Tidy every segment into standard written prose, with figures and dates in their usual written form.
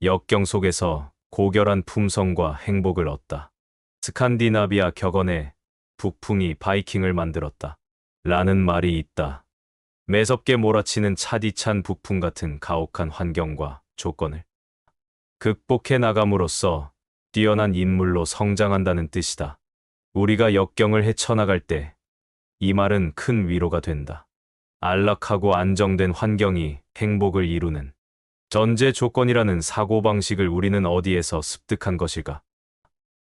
역경 속에서 고결한 품성과 행복을 얻다. 스칸디나비아 격언에 북풍이 바이킹을 만들었다. 라는 말이 있다. 매섭게 몰아치는 차디찬 북풍 같은 가혹한 환경과 조건을 극복해 나감으로써 뛰어난 인물로 성장한다는 뜻이다. 우리가 역경을 헤쳐나갈 때 이 말은 큰 위로가 된다. 안락하고 안정된 환경이 행복을 이루는 전제 조건이라는 사고방식을 우리는 어디에서 습득한 것일까?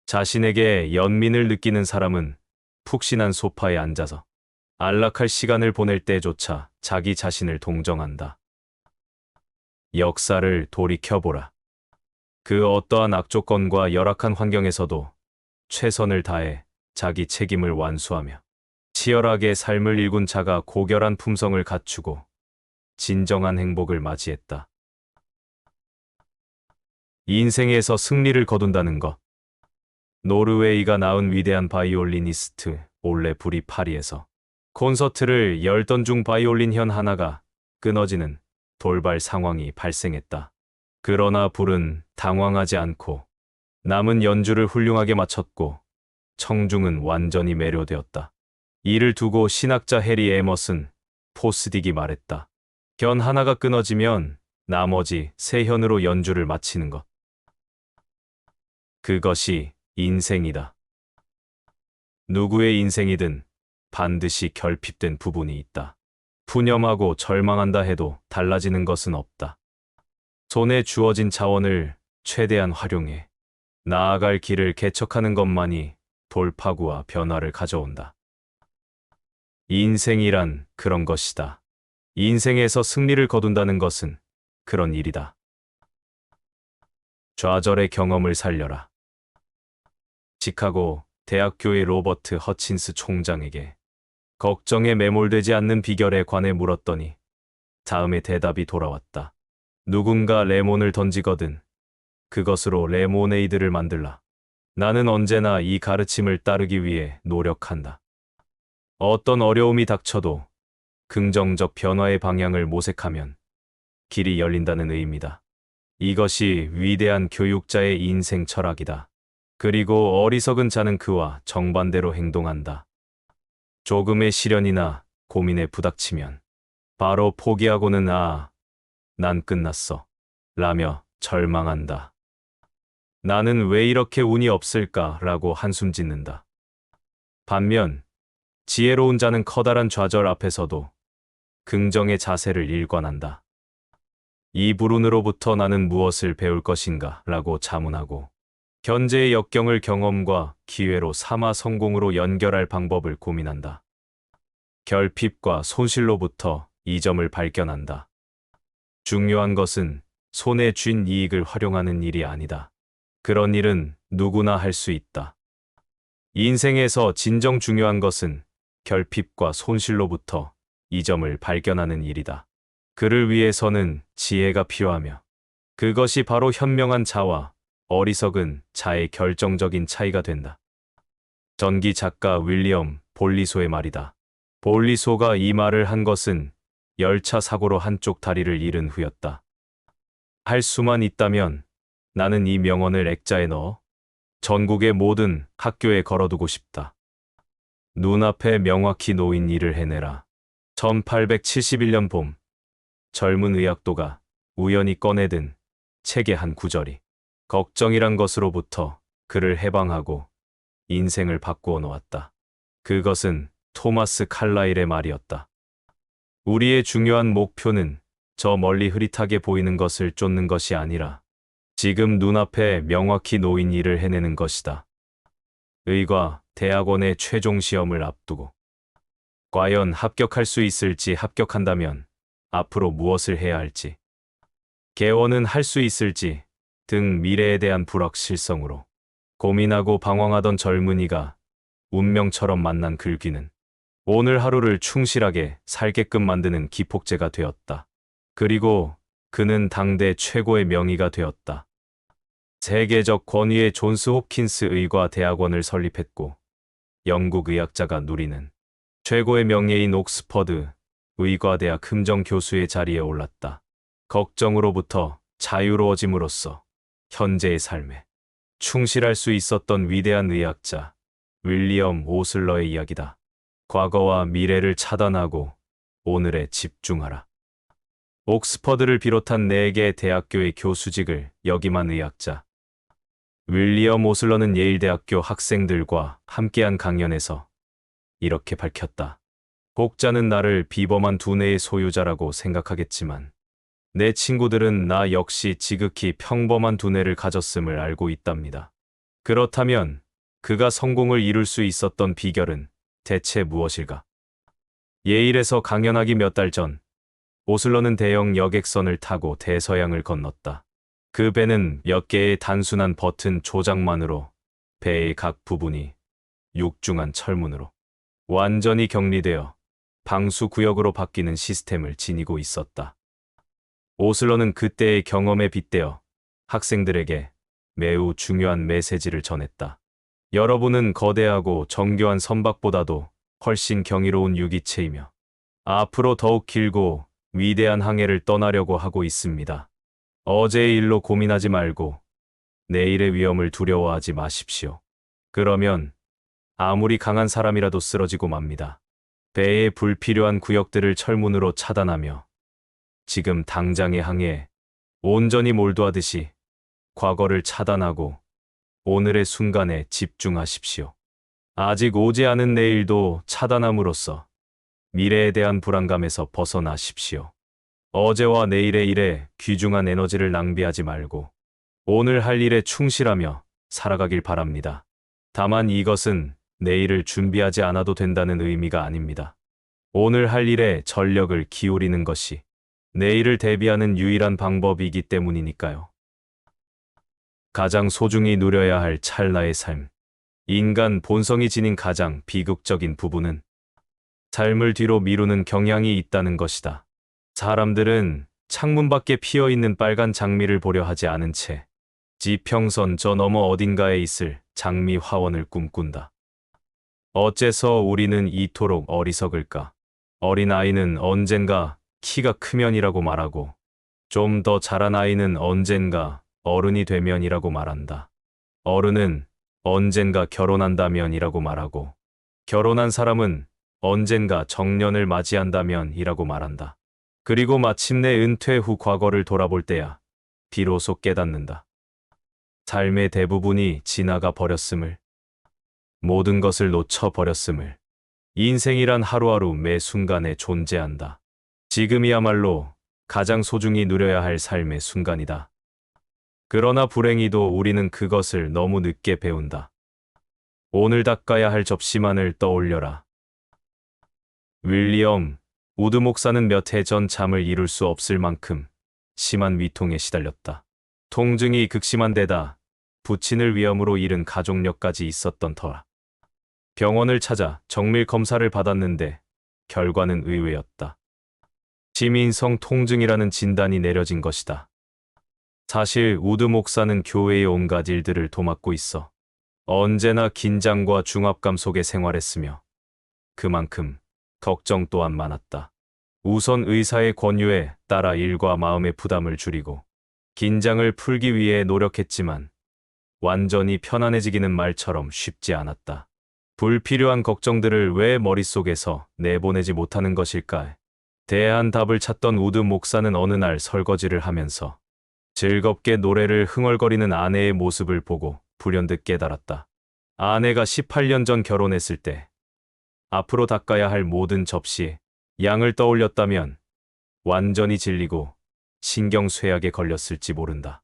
자신에게 연민을 느끼는 사람은 푹신한 소파에 앉아서 안락할 시간을 보낼 때조차 자기 자신을 동정한다. 역사를 돌이켜보라. 그 어떠한 악조건과 열악한 환경에서도 최선을 다해 자기 책임을 완수하며 치열하게 삶을 일군 자가 고결한 품성을 갖추고 진정한 행복을 맞이했다. 인생에서 승리를 거둔다는 것. 노르웨이가 낳은 위대한 바이올리니스트 올레 불이 파리에서 콘서트를 열던 중 바이올린 현 하나가 끊어지는 돌발 상황이 발생했다. 그러나 불은 당황하지 않고 남은 연주를 훌륭하게 마쳤고 청중은 완전히 매료되었다. 이를 두고 신학자 해리 에머슨 포스딕이 말했다. 현 하나가 끊어지면 나머지 세 현으로 연주를 마치는 것. 그것이 인생이다. 누구의 인생이든 반드시 결핍된 부분이 있다. 푸념하고 절망한다 해도 달라지는 것은 없다. 손에 주어진 자원을 최대한 활용해 나아갈 길을 개척하는 것만이 돌파구와 변화를 가져온다. 인생이란 그런 것이다. 인생에서 승리를 거둔다는 것은 그런 일이다. 좌절의 경험을 살려라. 시카고 대학교의 로버트 허친스 총장에게 걱정에 매몰되지 않는 비결에 관해 물었더니 다음의 대답이 돌아왔다. 누군가 레몬을 던지거든 그것으로 레모네이드를 만들라. 나는 언제나 이 가르침을 따르기 위해 노력한다. 어떤 어려움이 닥쳐도 긍정적 변화의 방향을 모색하면 길이 열린다는 의미다. 이것이 위대한 교육자의 인생 철학이다. 그리고 어리석은 자는 그와 정반대로 행동한다. 조금의 시련이나 고민에 부닥치면 바로 포기하고는 난 끝났어 라며 절망한다. 나는 왜 이렇게 운이 없을까 라고 한숨 짓는다. 반면 지혜로운 자는 커다란 좌절 앞에서도 긍정의 자세를 일관한다. 이 불운으로부터 나는 무엇을 배울 것인가 라고 자문하고 현재의 역경을 경험과 기회로 삼아 성공으로 연결할 방법을 고민한다. 결핍과 손실로부터 이점을 발견한다. 중요한 것은 손에 쥔 이익을 활용하는 일이 아니다. 그런 일은 누구나 할 수 있다. 인생에서 진정 중요한 것은 결핍과 손실로부터 이점을 발견하는 일이다. 그를 위해서는 지혜가 필요하며 그것이 바로 현명한 자와 어리석은 자의 결정적인 차이가 된다. 전기 작가 윌리엄 볼리소의 말이다. 볼리소가 이 말을 한 것은 열차 사고로 한쪽 다리를 잃은 후였다. 할 수만 있다면 나는 이 명언을 액자에 넣어 전국의 모든 학교에 걸어두고 싶다. 눈앞에 명확히 놓인 일을 해내라. 1871년 봄, 젊은 의학도가 우연히 꺼내든 책의 한 구절이 걱정이란 것으로부터 그를 해방하고 인생을 바꾸어 놓았다. 그것은 토마스 칼라일의 말이었다. 우리의 중요한 목표는 저 멀리 흐릿하게 보이는 것을 쫓는 것이 아니라 지금 눈앞에 명확히 놓인 일을 해내는 것이다. 의과 대학원의 최종 시험을 앞두고 과연 합격할 수 있을지, 합격한다면 앞으로 무엇을 해야 할지, 개원은 할 수 있을지 등 미래에 대한 불확실성으로 고민하고 방황하던 젊은이가 운명처럼 만난 글귀는 오늘 하루를 충실하게 살게끔 만드는 기폭제가 되었다. 그리고 그는 당대 최고의 명의가 되었다. 세계적 권위의 존스 홉킨스 의과 대학원을 설립했고 영국 의학자가 누리는 최고의 명예인 옥스퍼드 의과대학 금정 교수의 자리에 올랐다. 걱정으로부터 자유로워짐으로써 현재의 삶에 충실할 수 있었던 위대한 의학자 윌리엄 오슬러의 이야기다. 과거와 미래를 차단하고 오늘에 집중하라. 옥스퍼드를 비롯한 4개 대학교의 교수직을 역임한 의학자 윌리엄 오슬러는 예일대학교 학생들과 함께한 강연에서 이렇게 밝혔다. 혹자는 나를 비범한 두뇌의 소유자라고 생각하겠지만 내 친구들은 나 역시 지극히 평범한 두뇌를 가졌음을 알고 있답니다. 그렇다면 그가 성공을 이룰 수 있었던 비결은 대체 무엇일까? 예일에서 강연하기 몇 달 전, 오슬러는 대형 여객선을 타고 대서양을 건넜다. 그 배는 몇 개의 단순한 버튼 조작만으로 배의 각 부분이 육중한 철문으로 완전히 격리되어 방수 구역으로 바뀌는 시스템을 지니고 있었다. 오슬러는 그때의 경험에 빗대어 학생들에게 매우 중요한 메시지를 전했다. 여러분은 거대하고 정교한 선박보다도 훨씬 경이로운 유기체이며 앞으로 더욱 길고 위대한 항해를 떠나려고 하고 있습니다. 어제의 일로 고민하지 말고 내일의 위험을 두려워하지 마십시오. 그러면 아무리 강한 사람이라도 쓰러지고 맙니다. 배의 불필요한 구역들을 철문으로 차단하며 지금 당장의 항해에 온전히 몰두하듯이 과거를 차단하고 오늘의 순간에 집중하십시오. 아직 오지 않은 내일도 차단함으로써 미래에 대한 불안감에서 벗어나십시오. 어제와 내일의 일에 귀중한 에너지를 낭비하지 말고 오늘 할 일에 충실하며 살아가길 바랍니다. 다만 이것은 내일을 준비하지 않아도 된다는 의미가 아닙니다. 오늘 할 일에 전력을 기울이는 것이 내일을 대비하는 유일한 방법이기 때문이니까요. 가장 소중히 누려야 할 찰나의 삶. 인간 본성이 지닌 가장 비극적인 부분은 삶을 뒤로 미루는 경향이 있다는 것이다. 사람들은 창문 밖에 피어있는 빨간 장미를 보려 하지 않은 채 지평선 저 너머 어딘가에 있을 장미 화원을 꿈꾼다. 어째서 우리는 이토록 어리석을까? 어린아이는 언젠가 키가 크면이라고 말하고 좀 더 자란 아이는 언젠가 어른이 되면이라고 말한다. 어른은 언젠가 결혼한다면이라고 말하고 결혼한 사람은 언젠가 정년을 맞이한다면이라고 말한다. 그리고 마침내 은퇴 후 과거를 돌아볼 때야 비로소 깨닫는다. 삶의 대부분이 지나가 버렸음을, 모든 것을 놓쳐 버렸음을, 인생이란 하루하루 매 순간에 존재한다. 지금이야말로 가장 소중히 누려야 할 삶의 순간이다. 그러나 불행히도 우리는 그것을 너무 늦게 배운다. 오늘 닦아야 할 접시만을 떠올려라. 윌리엄 우드 목사는 몇 해 전 잠을 이룰 수 없을 만큼 심한 위통에 시달렸다. 통증이 극심한 데다 부친을 위험으로 잃은 가족력까지 있었던 터라. 병원을 찾아 정밀 검사를 받았는데 결과는 의외였다. 시민성 통증이라는 진단이 내려진 것이다. 사실 우드 목사는 교회의 온갖 일들을 도맡고 있어 언제나 긴장과 중압감 속에 생활했으며 그만큼 걱정 또한 많았다. 우선 의사의 권유에 따라 일과 마음의 부담을 줄이고 긴장을 풀기 위해 노력했지만 완전히 편안해지기는 말처럼 쉽지 않았다. 불필요한 걱정들을 왜 머릿속에서 내보내지 못하는 것일까? 대한 답을 찾던 우드 목사는 어느 날 설거지를 하면서 즐겁게 노래를 흥얼거리는 아내의 모습을 보고 불현듯 깨달았다. 아내가 18년 전 결혼했을 때 앞으로 닦아야 할 모든 접시에 양을 떠올렸다면 완전히 질리고 신경쇠약에 걸렸을지 모른다.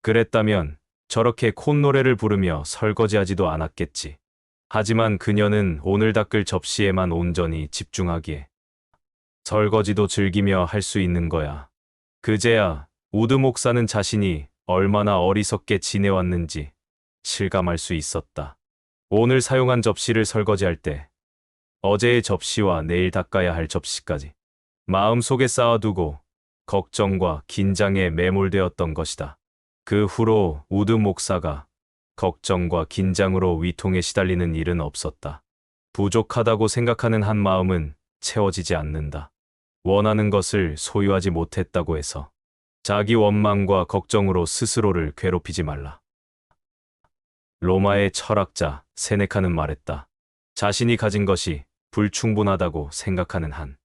그랬다면 저렇게 콧노래를 부르며 설거지하지도 않았겠지. 하지만 그녀는 오늘 닦을 접시에만 온전히 집중하기에 설거지도 즐기며 할 수 있는 거야. 그제야 우드 목사는 자신이 얼마나 어리석게 지내왔는지 실감할 수 있었다. 오늘 사용한 접시를 설거지할 때 어제의 접시와 내일 닦아야 할 접시까지 마음속에 쌓아두고 걱정과 긴장에 매몰되었던 것이다. 그 후로 우드 목사가 걱정과 긴장으로 위통에 시달리는 일은 없었다. 부족하다고 생각하는 한 마음은 채워지지 않는다. 원하는 것을 소유하지 못했다고 해서 자기 원망과 걱정으로 스스로를 괴롭히지 말라. 로마의 철학자 세네카는 말했다. 자신이 가진 것이 불충분하다고 생각하는 한,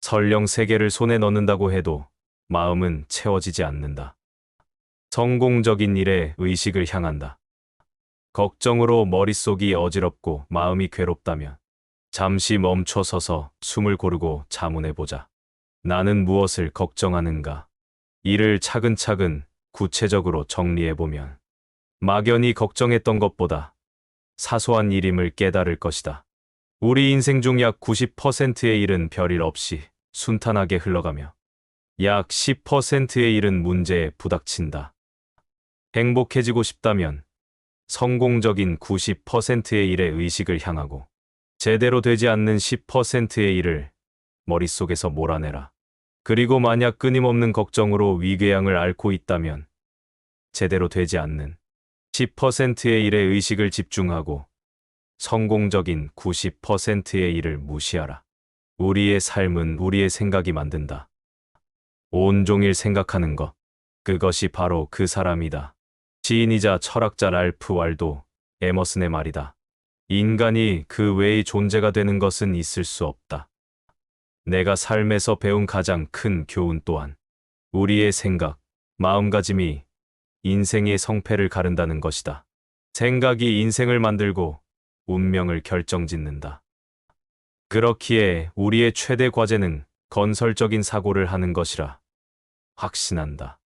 설령 세계를 손에 넣는다고 해도 마음은 채워지지 않는다. 성공적인 일에 의식을 향한다. 걱정으로 머릿속이 어지럽고 마음이 괴롭다면 잠시 멈춰서서 숨을 고르고 자문해보자. 나는 무엇을 걱정하는가? 이를 차근차근 구체적으로 정리해보면 막연히 걱정했던 것보다 사소한 일임을 깨달을 것이다. 우리 인생 중 약 90%의 일은 별일 없이 순탄하게 흘러가며 약 10%의 일은 문제에 부닥친다. 행복해지고 싶다면 성공적인 90%의 일에 의식을 향하고 제대로 되지 않는 10%의 일을 머릿속에서 몰아내라. 그리고 만약 끊임없는 걱정으로 위궤양을 앓고 있다면 제대로 되지 않는 10%의 일에 의식을 집중하고 성공적인 90%의 일을 무시하라. 우리의 삶은 우리의 생각이 만든다. 온종일 생각하는 것, 그것이 바로 그 사람이다. 시인이자 철학자 랄프 왈도 에머슨의 말이다. 인간이 그 외의 존재가 되는 것은 있을 수 없다. 내가 삶에서 배운 가장 큰 교훈 또한 우리의 생각, 마음가짐이 인생의 성패를 가른다는 것이다. 생각이 인생을 만들고 운명을 결정짓는다. 그렇기에 우리의 최대 과제는 건설적인 사고를 하는 것이라 확신한다.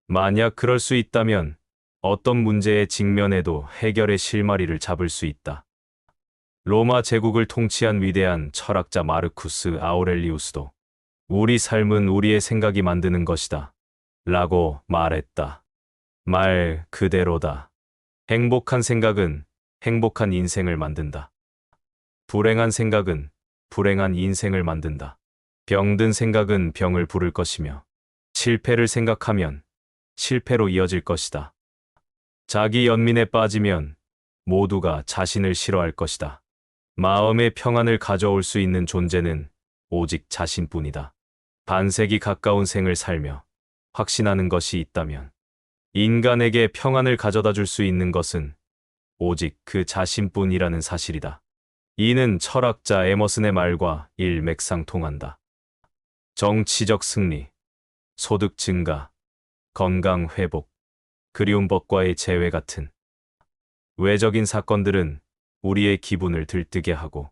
만약 그럴 수 있다면 어떤 문제에 직면해도 해결의 실마리를 잡을 수 있다. 로마 제국을 통치한 위대한 철학자 마르쿠스 아우렐리우스도 우리 삶은 우리의 생각이 만드는 것이다 라고 말했다. 말 그대로다. 행복한 생각은 행복한 인생을 만든다. 불행한 생각은 불행한 인생을 만든다. 병든 생각은 병을 부를 것이며 실패를 생각하면 실패로 이어질 것이다. 자기 연민에 빠지면 모두가 자신을 싫어할 것이다. 마음의 평안을 가져올 수 있는 존재는 오직 자신뿐이다. 반세기 가까운 생을 살며 확신하는 것이 있다면 인간에게 평안을 가져다 줄 수 있는 것은 오직 그 자신뿐이라는 사실이다. 이는 철학자 에머슨의 말과 일맥상통한다. 정치적 승리, 소득 증가, 건강 회복, 그리운 법과의 재회 같은 외적인 사건들은 우리의 기분을 들뜨게 하고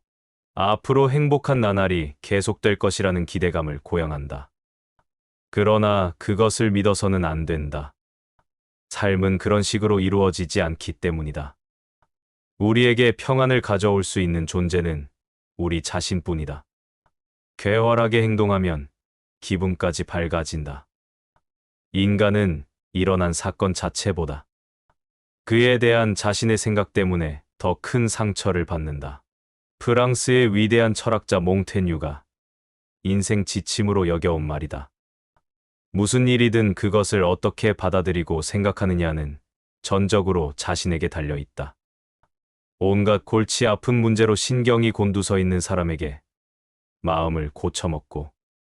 앞으로 행복한 나날이 계속될 것이라는 기대감을 고양한다. 그러나 그것을 믿어서는 안 된다. 삶은 그런 식으로 이루어지지 않기 때문이다. 우리에게 평안을 가져올 수 있는 존재는 우리 자신뿐이다. 쾌활하게 행동하면 기분까지 밝아진다. 인간은 일어난 사건 자체보다 그에 대한 자신의 생각 때문에 더 큰 상처를 받는다. 프랑스의 위대한 철학자 몽테뉴가 인생 지침으로 여겨온 말이다. 무슨 일이든 그것을 어떻게 받아들이고 생각하느냐는 전적으로 자신에게 달려 있다. 온갖 골치 아픈 문제로 신경이 곤두서 있는 사람에게 마음을 고쳐먹고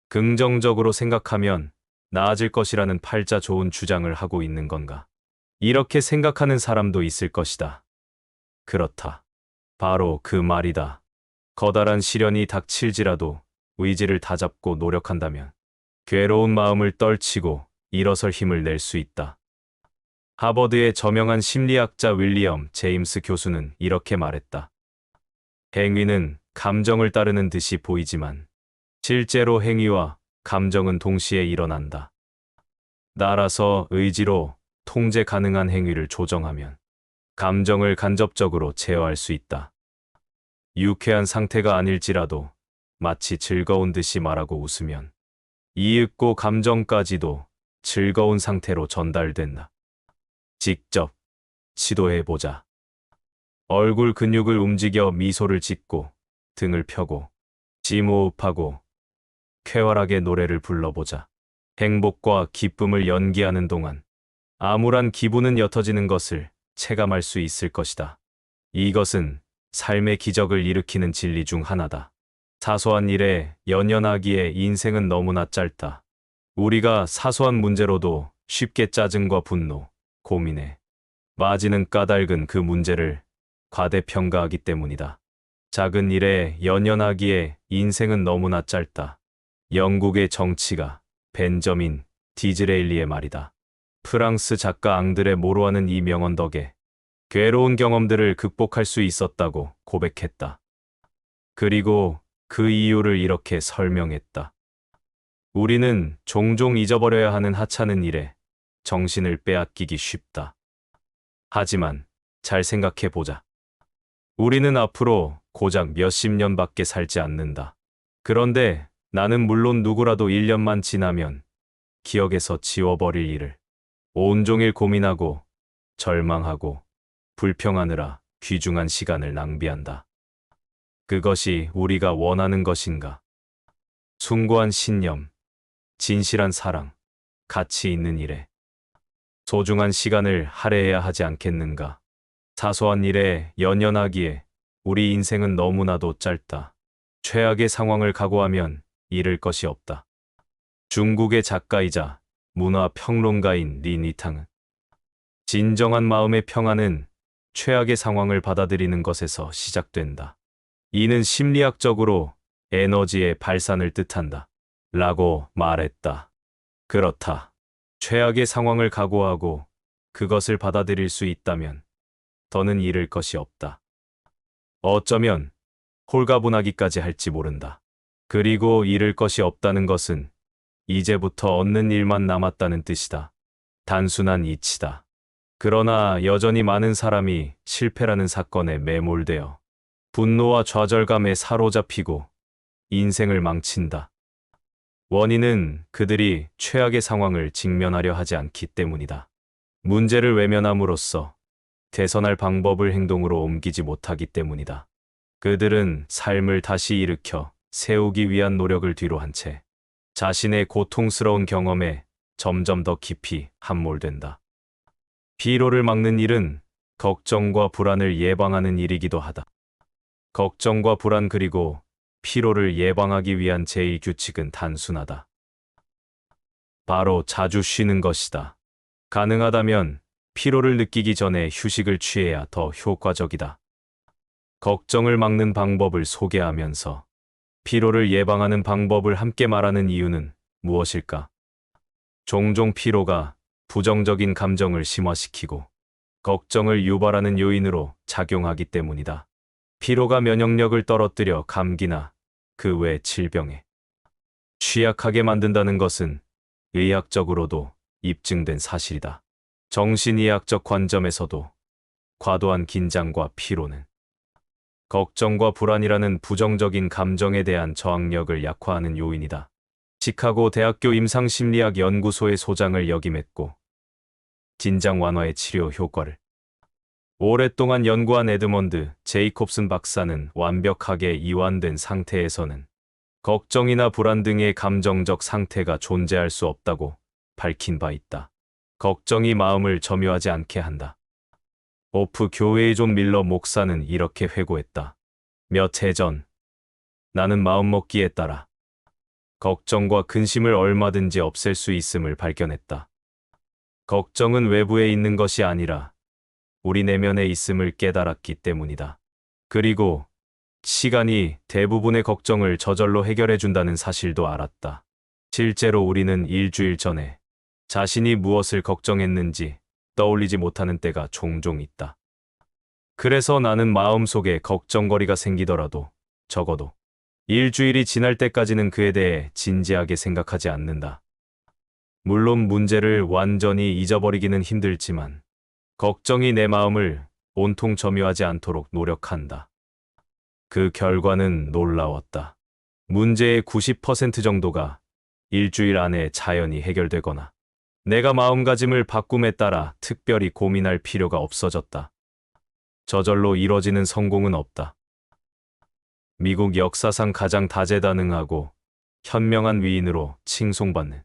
긍정적으로 생각하면 나아질 것이라는 팔자 좋은 주장을 하고 있는 건가? 이렇게 생각하는 사람도 있을 것이다. 그렇다. 바로 그 말이다. 커다란 시련이 닥칠지라도 의지를 다잡고 노력한다면 괴로운 마음을 떨치고 일어설 힘을 낼 수 있다. 하버드의 저명한 심리학자 윌리엄 제임스 교수는 이렇게 말했다. 행위는 감정을 따르는 듯이 보이지만 실제로 행위와 감정은 동시에 일어난다. 따라서 의지로 통제 가능한 행위를 조정하면 감정을 간접적으로 제어할 수 있다. 유쾌한 상태가 아닐지라도 마치 즐거운 듯이 말하고 웃으면 이윽고 감정까지도 즐거운 상태로 전달된다. 직접 시도해보자. 얼굴 근육을 움직여 미소를 짓고 등을 펴고 심호흡하고 쾌활하게 노래를 불러보자. 행복과 기쁨을 연기하는 동안 암울한 기분은 옅어지는 것을 체감할 수 있을 것이다. 이것은 삶의 기적을 일으키는 진리 중 하나다. 사소한 일에 연연하기에 인생은 너무나 짧다. 우리가 사소한 문제로도 쉽게 짜증과 분노, 고민에 빠지는 까닭은 그 문제를 과대평가하기 때문이다. 작은 일에 연연하기에 인생은 너무나 짧다. 영국의 정치가 벤저민 디즈레일리의 말이다. 프랑스 작가 앙드레 모로아는 이 명언 덕에 괴로운 경험들을 극복할 수 있었다고 고백했다. 그리고 그 이유를 이렇게 설명했다. 우리는 종종 잊어버려야 하는 하찮은 일에 정신을 빼앗기기 쉽다. 하지만 잘 생각해 보자. 우리는 앞으로 고작 몇십 년밖에 살지 않는다. 그런데 나는 물론 누구라도 1년만 지나면 기억에서 지워버릴 일을 온종일 고민하고 절망하고 불평하느라 귀중한 시간을 낭비한다. 그것이 우리가 원하는 것인가? 숭고한 신념, 진실한 사랑, 가치 있는 일에 소중한 시간을 할애해야 하지 않겠는가? 사소한 일에 연연하기에 우리 인생은 너무나도 짧다. 최악의 상황을 각오하면 잃을 것이 없다. 중국의 작가이자 문화 평론가인 리 니탕은 진정한 마음의 평안은 최악의 상황을 받아들이는 것에서 시작된다. 이는 심리학적으로 에너지의 발산을 뜻한다. 라고 말했다. 그렇다. 최악의 상황을 각오하고 그것을 받아들일 수 있다면 더는 잃을 것이 없다. 어쩌면 홀가분하기까지 할지 모른다. 그리고 잃을 것이 없다는 것은 이제부터 얻는 일만 남았다는 뜻이다. 단순한 이치다. 그러나 여전히 많은 사람이 실패라는 사건에 매몰되어 분노와 좌절감에 사로잡히고 인생을 망친다. 원인은 그들이 최악의 상황을 직면하려 하지 않기 때문이다. 문제를 외면함으로써 개선할 방법을 행동으로 옮기지 못하기 때문이다. 그들은 삶을 다시 일으켜 세우기 위한 노력을 뒤로 한 채 자신의 고통스러운 경험에 점점 더 깊이 함몰된다. 피로를 막는 일은 걱정과 불안을 예방하는 일이기도 하다. 걱정과 불안 그리고 피로를 예방하기 위한 제일 규칙은 단순하다. 바로 자주 쉬는 것이다. 가능하다면 피로를 느끼기 전에 휴식을 취해야 더 효과적이다. 걱정을 막는 방법을 소개하면서 피로를 예방하는 방법을 함께 말하는 이유는 무엇일까? 종종 피로가 부정적인 감정을 심화시키고 걱정을 유발하는 요인으로 작용하기 때문이다. 피로가 면역력을 떨어뜨려 감기나 그 외 질병에 취약하게 만든다는 것은 의학적으로도 입증된 사실이다. 정신의학적 관점에서도 과도한 긴장과 피로는 걱정과 불안이라는 부정적인 감정에 대한 저항력을 약화하는 요인이다. 시카고 대학교 임상심리학 연구소의 소장을 역임했고 긴장 완화의 치료 효과를 오랫동안 연구한 에드먼드 제이콥슨 박사는 완벽하게 이완된 상태에서는 걱정이나 불안 등의 감정적 상태가 존재할 수 없다고 밝힌 바 있다. 걱정이 마음을 점유하지 않게 한다. 오프 교회의 존 밀러 목사는 이렇게 회고했다. 몇 해 전, 나는 마음먹기에 따라 걱정과 근심을 얼마든지 없앨 수 있음을 발견했다. 걱정은 외부에 있는 것이 아니라 우리 내면에 있음을 깨달았기 때문이다. 그리고 시간이 대부분의 걱정을 저절로 해결해 준다는 사실도 알았다. 실제로 우리는 일주일 전에 자신이 무엇을 걱정했는지 떠올리지 못하는 때가 종종 있다. 그래서 나는 마음속에 걱정거리가 생기더라도 적어도 일주일이 지날 때까지는 그에 대해 진지하게 생각하지 않는다. 물론 문제를 완전히 잊어버리기는 힘들지만 걱정이 내 마음을 온통 점유하지 않도록 노력한다. 그 결과는 놀라웠다. 문제의 90% 정도가 일주일 안에 자연히 해결되거나 내가 마음가짐을 바꿈에 따라 특별히 고민할 필요가 없어졌다. 저절로 이뤄지는 성공은 없다. 미국 역사상 가장 다재다능하고 현명한 위인으로 칭송받는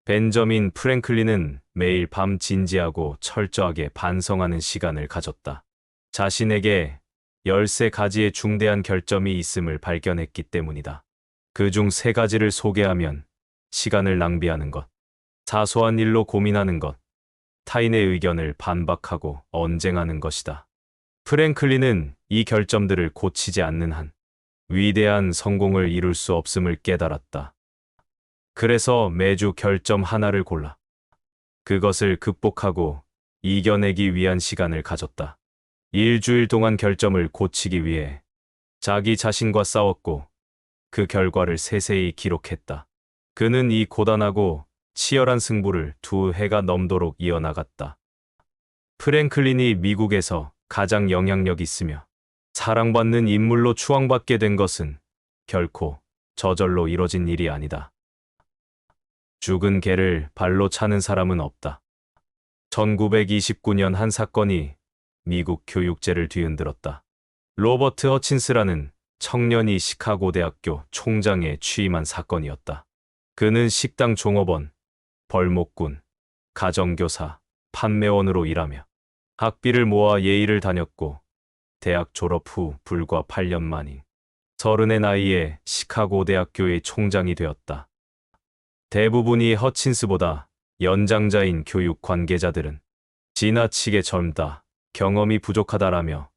벤저민 프랭클린은 매일 밤 진지하고 철저하게 반성하는 시간을 가졌다. 자신에게 13가지의 중대한 결점이 있음을 발견했기 때문이다. 그중 3가지를 소개하면 시간을 낭비하는 것, 사소한 일로 고민하는 것, 타인의 의견을 반박하고 언쟁하는 것이다. 프랭클린은 이 결점들을 고치지 않는 한 위대한 성공을 이룰 수 없음을 깨달았다. 그래서 매주 결점 하나를 골라 그것을 극복하고 이겨내기 위한 시간을 가졌다. 일주일 동안 결점을 고치기 위해 자기 자신과 싸웠고 그 결과를 세세히 기록했다. 그는 이 고단하고 치열한 승부를 2해가 넘도록 이어나갔다. 프랭클린이 미국에서 가장 영향력 있으며 사랑받는 인물로 추앙받게 된 것은 결코 저절로 이뤄진 일이 아니다. 죽은 개를 발로 차는 사람은 없다. 1929년 한 사건이 미국 교육제를 뒤흔들었다. 로버트 허친스라는 청년이 시카고 대학교 총장에 취임한 사건이었다. 그는 식당 종업원, 벌목꾼, 가정교사, 판매원으로 일하며 학비를 모아 예일을 다녔고 대학 졸업 후 불과 8년 만인 30의 나이에 시카고 대학교의 총장이 되었다. 대부분이 허친스보다 연장자인 교육 관계자들은 지나치게 젊다, 경험이 부족하다라며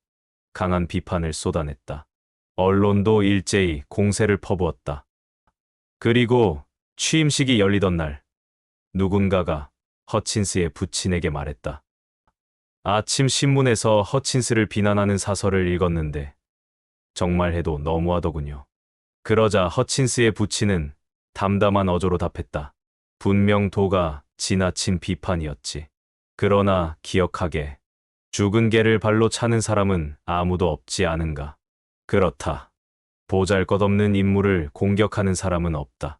강한 비판을 쏟아냈다. 언론도 일제히 공세를 퍼부었다. 그리고 취임식이 열리던 날 누군가가 허친스의 부친에게 말했다. 아침 신문에서 허친스를 비난하는 사설을 읽었는데 정말 해도 너무하더군요. 그러자 허친스의 부친은 담담한 어조로 답했다. 분명 도가 지나친 비판이었지. 그러나 기억하게 죽은 개를 발로 차는 사람은 아무도 없지 않은가. 그렇다. 보잘것없는 인물을 공격하는 사람은 없다.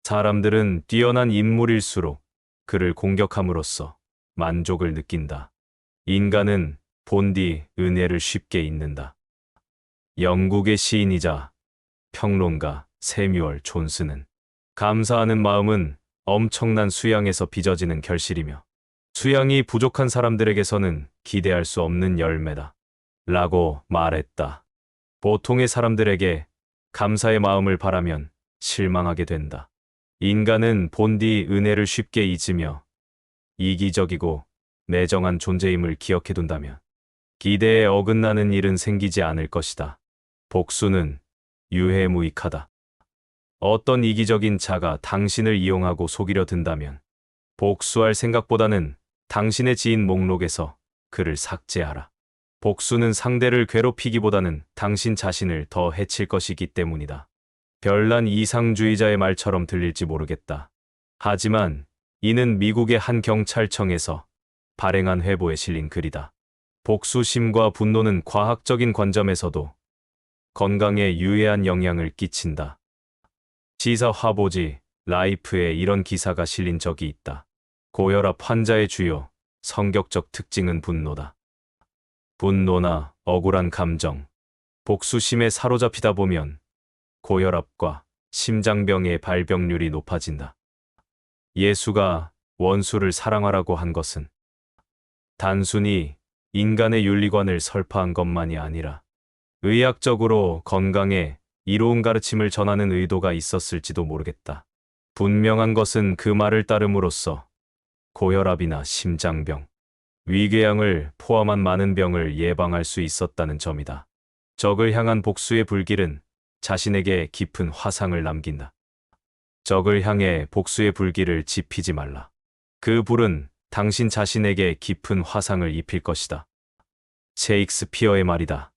사람들은 뛰어난 인물일수록 그를 공격함으로써 만족을 느낀다. 인간은 본디 은혜를 쉽게 잊는다. 영국의 시인이자 평론가 세뮤얼 존스는 감사하는 마음은 엄청난 수양에서 빚어지는 결실이며 수양이 부족한 사람들에게서는 기대할 수 없는 열매다. 라고 말했다. 보통의 사람들에게 감사의 마음을 바라면 실망하게 된다. 인간은 본디 은혜를 쉽게 잊으며 이기적이고 매정한 존재임을 기억해둔다면 기대에 어긋나는 일은 생기지 않을 것이다. 복수는 유해무익하다. 어떤 이기적인 자가 당신을 이용하고 속이려 든다면 복수할 생각보다는 당신의 지인 목록에서 그를 삭제하라. 복수는 상대를 괴롭히기보다는 당신 자신을 더 해칠 것이기 때문이다. 별난 이상주의자의 말처럼 들릴지 모르겠다. 하지만 이는 미국의 한 경찰청에서 발행한 회보에 실린 글이다. 복수심과 분노는 과학적인 관점에서도 건강에 유해한 영향을 끼친다. 시사 화보지 라이프에 이런 기사가 실린 적이 있다. 고혈압 환자의 주요 성격적 특징은 분노다. 분노나 억울한 감정, 복수심에 사로잡히다 보면 고혈압과 심장병의 발병률이 높아진다. 예수가 원수를 사랑하라고 한 것은 단순히 인간의 윤리관을 설파한 것만이 아니라 의학적으로 건강에 이로운 가르침을 전하는 의도가 있었을지도 모르겠다. 분명한 것은 그 말을 따름으로써 고혈압이나 심장병, 위궤양을 포함한 많은 병을 예방할 수 있었다는 점이다. 적을 향한 복수의 불길은 자신에게 깊은 화상을 남긴다. 적을 향해 복수의 불길을 지피지 말라. 그 불은 당신 자신에게 깊은 화상을 입힐 것이다. 셰익스피어의 말이다.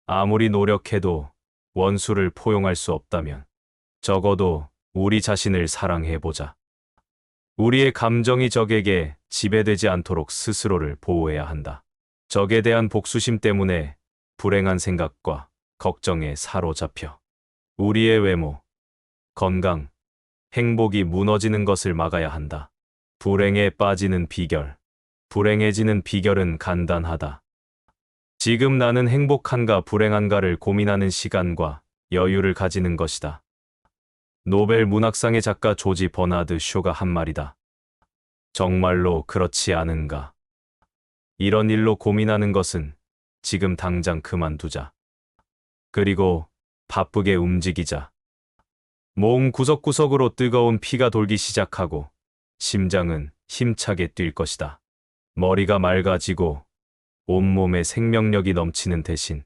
아무리 노력해도 원수를 포용할 수 없다면 적어도 우리 자신을 사랑해보자. 우리의 감정이 적에게 지배되지 않도록 스스로를 보호해야 한다. 적에 대한 복수심 때문에 불행한 생각과 걱정에 사로잡혀 우리의 외모, 건강, 행복이 무너지는 것을 막아야 한다. 불행에 빠지는 비결. 불행해지는 비결은 간단하다. 지금 나는 행복한가 불행한가를 고민하는 시간과 여유를 가지는 것이다. 노벨 문학상의 작가 조지 버나드 쇼가 한 말이다. 정말로 그렇지 않은가? 이런 일로 고민하는 것은 지금 당장 그만두자. 그리고 바쁘게 움직이자. 몸 구석구석으로 뜨거운 피가 돌기 시작하고 심장은 힘차게 뛸 것이다. 머리가 맑아지고 온몸에 생명력이 넘치는 대신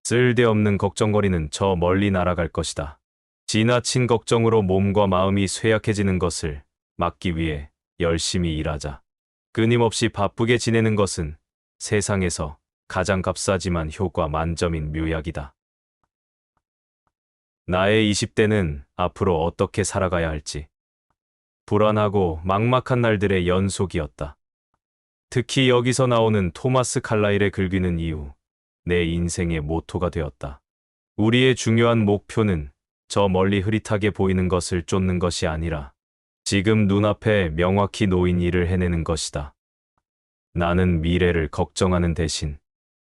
쓸데없는 걱정거리는 저 멀리 날아갈 것이다. 지나친 걱정으로 몸과 마음이 쇠약해지는 것을 막기 위해 열심히 일하자. 끊임없이 바쁘게 지내는 것은 세상에서 가장 값싸지만 효과 만점인 묘약이다. 나의 20대는 앞으로 어떻게 살아가야 할지 불안하고 막막한 날들의 연속이었다. 특히 여기서 나오는 토마스 칼라일의 글귀는 이후 내 인생의 모토가 되었다. 우리의 중요한 목표는 저 멀리 흐릿하게 보이는 것을 쫓는 것이 아니라 지금 눈앞에 명확히 놓인 일을 해내는 것이다. 나는 미래를 걱정하는 대신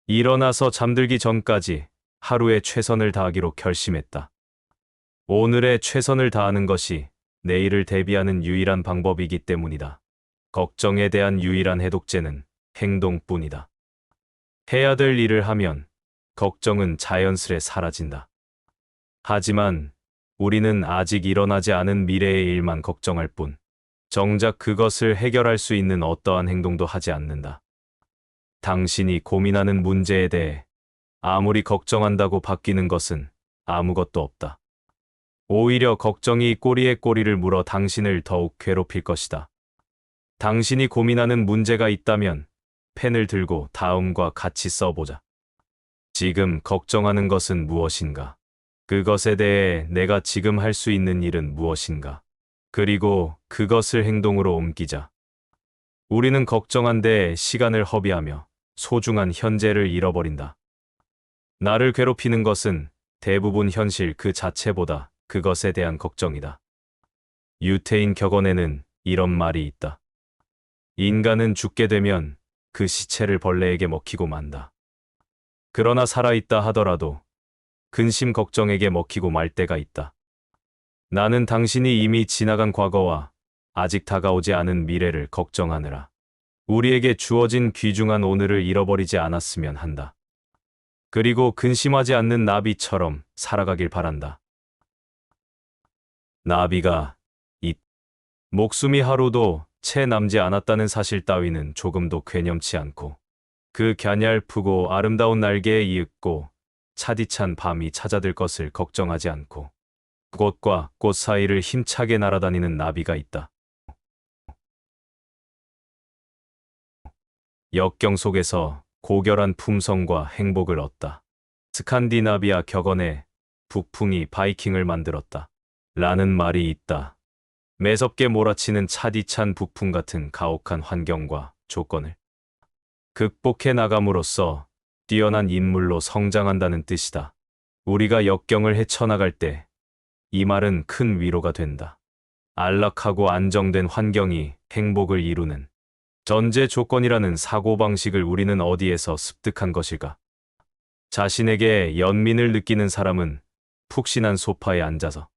일어나서 잠들기 전까지 하루에 최선을 다하기로 결심했다. 오늘의 최선을 다하는 것이 내일을 대비하는 유일한 방법이기 때문이다. 걱정에 대한 유일한 해독제는 행동뿐이다. 해야 될 일을 하면 걱정은 자연스레 사라진다. 하지만 우리는 아직 일어나지 않은 미래의 일만 걱정할 뿐, 정작 그것을 해결할 수 있는 어떠한 행동도 하지 않는다. 당신이 고민하는 문제에 대해 아무리 걱정한다고 바뀌는 것은 아무것도 없다. 오히려 걱정이 꼬리에 꼬리를 물어 당신을 더욱 괴롭힐 것이다. 당신이 고민하는 문제가 있다면 펜을 들고 다음과 같이 써보자. 지금 걱정하는 것은 무엇인가? 그것에 대해 내가 지금 할 수 있는 일은 무엇인가? 그리고 그것을 행동으로 옮기자. 우리는 걱정한 데에 시간을 허비하며 소중한 현재를 잃어버린다. 나를 괴롭히는 것은 대부분 현실 그 자체보다 그것에 대한 걱정이다. 유태인 격언에는 이런 말이 있다. 인간은 죽게 되면 그 시체를 벌레에게 먹히고 만다. 그러나 살아있다 하더라도 근심 걱정에게 먹히고 말 때가 있다. 나는 당신이 이미 지나간 과거와 아직 다가오지 않은 미래를 걱정하느라 우리에게 주어진 귀중한 오늘을 잃어버리지 않았으면 한다. 그리고 근심하지 않는 나비처럼 살아가길 바란다. 나비가 목숨이 하루도 채 남지 않았다는 사실 따위는 조금도 괴념치 않고 그 갸냘프고 아름다운 날개에 이윽고 차디찬 밤이 찾아들 것을 걱정하지 않고 꽃과 꽃 사이를 힘차게 날아다니는 나비가 있다. 역경 속에서 고결한 품성과 행복을 얻다. 스칸디나비아 격언에 북풍이 바이킹을 만들었다. 라는 말이 있다. 매섭게 몰아치는 차디찬 북풍 같은 가혹한 환경과 조건을 극복해 나감으로써 뛰어난 인물로 성장한다는 뜻이다. 우리가 역경을 헤쳐나갈 때 이 말은 큰 위로가 된다. 안락하고 안정된 환경이 행복을 이루는 전제 조건이라는 사고방식을 우리는 어디에서 습득한 것일까? 자신에게 연민을 느끼는 사람은 푹신한 소파에 앉아서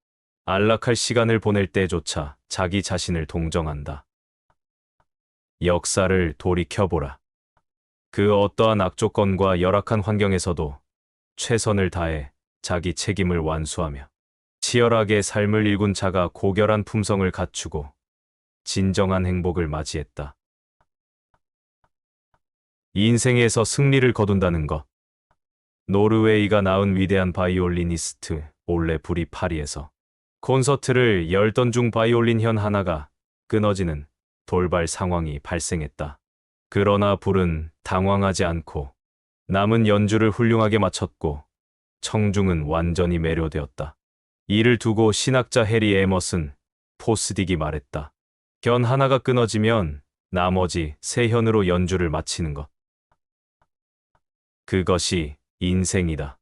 안락할 시간을 보낼 때조차 자기 자신을 동정한다. 역사를 돌이켜보라. 그 어떠한 악조건과 열악한 환경에서도 최선을 다해 자기 책임을 완수하며 치열하게 삶을 일군 자가 고결한 품성을 갖추고 진정한 행복을 맞이했다. 인생에서 승리를 거둔다는 것. 노르웨이가 낳은 위대한 바이올리니스트 올레 불이 파리에서 콘서트를 열던 중 바이올린 현 하나가 끊어지는 돌발 상황이 발생했다. 그러나 불은 당황하지 않고 남은 연주를 훌륭하게 마쳤고 청중은 완전히 매료되었다. 이를 두고 신학자 해리 에머슨 포스딕이 말했다. 견 하나가 끊어지면 나머지 세 현으로 연주를 마치는 것. 그것이 인생이다.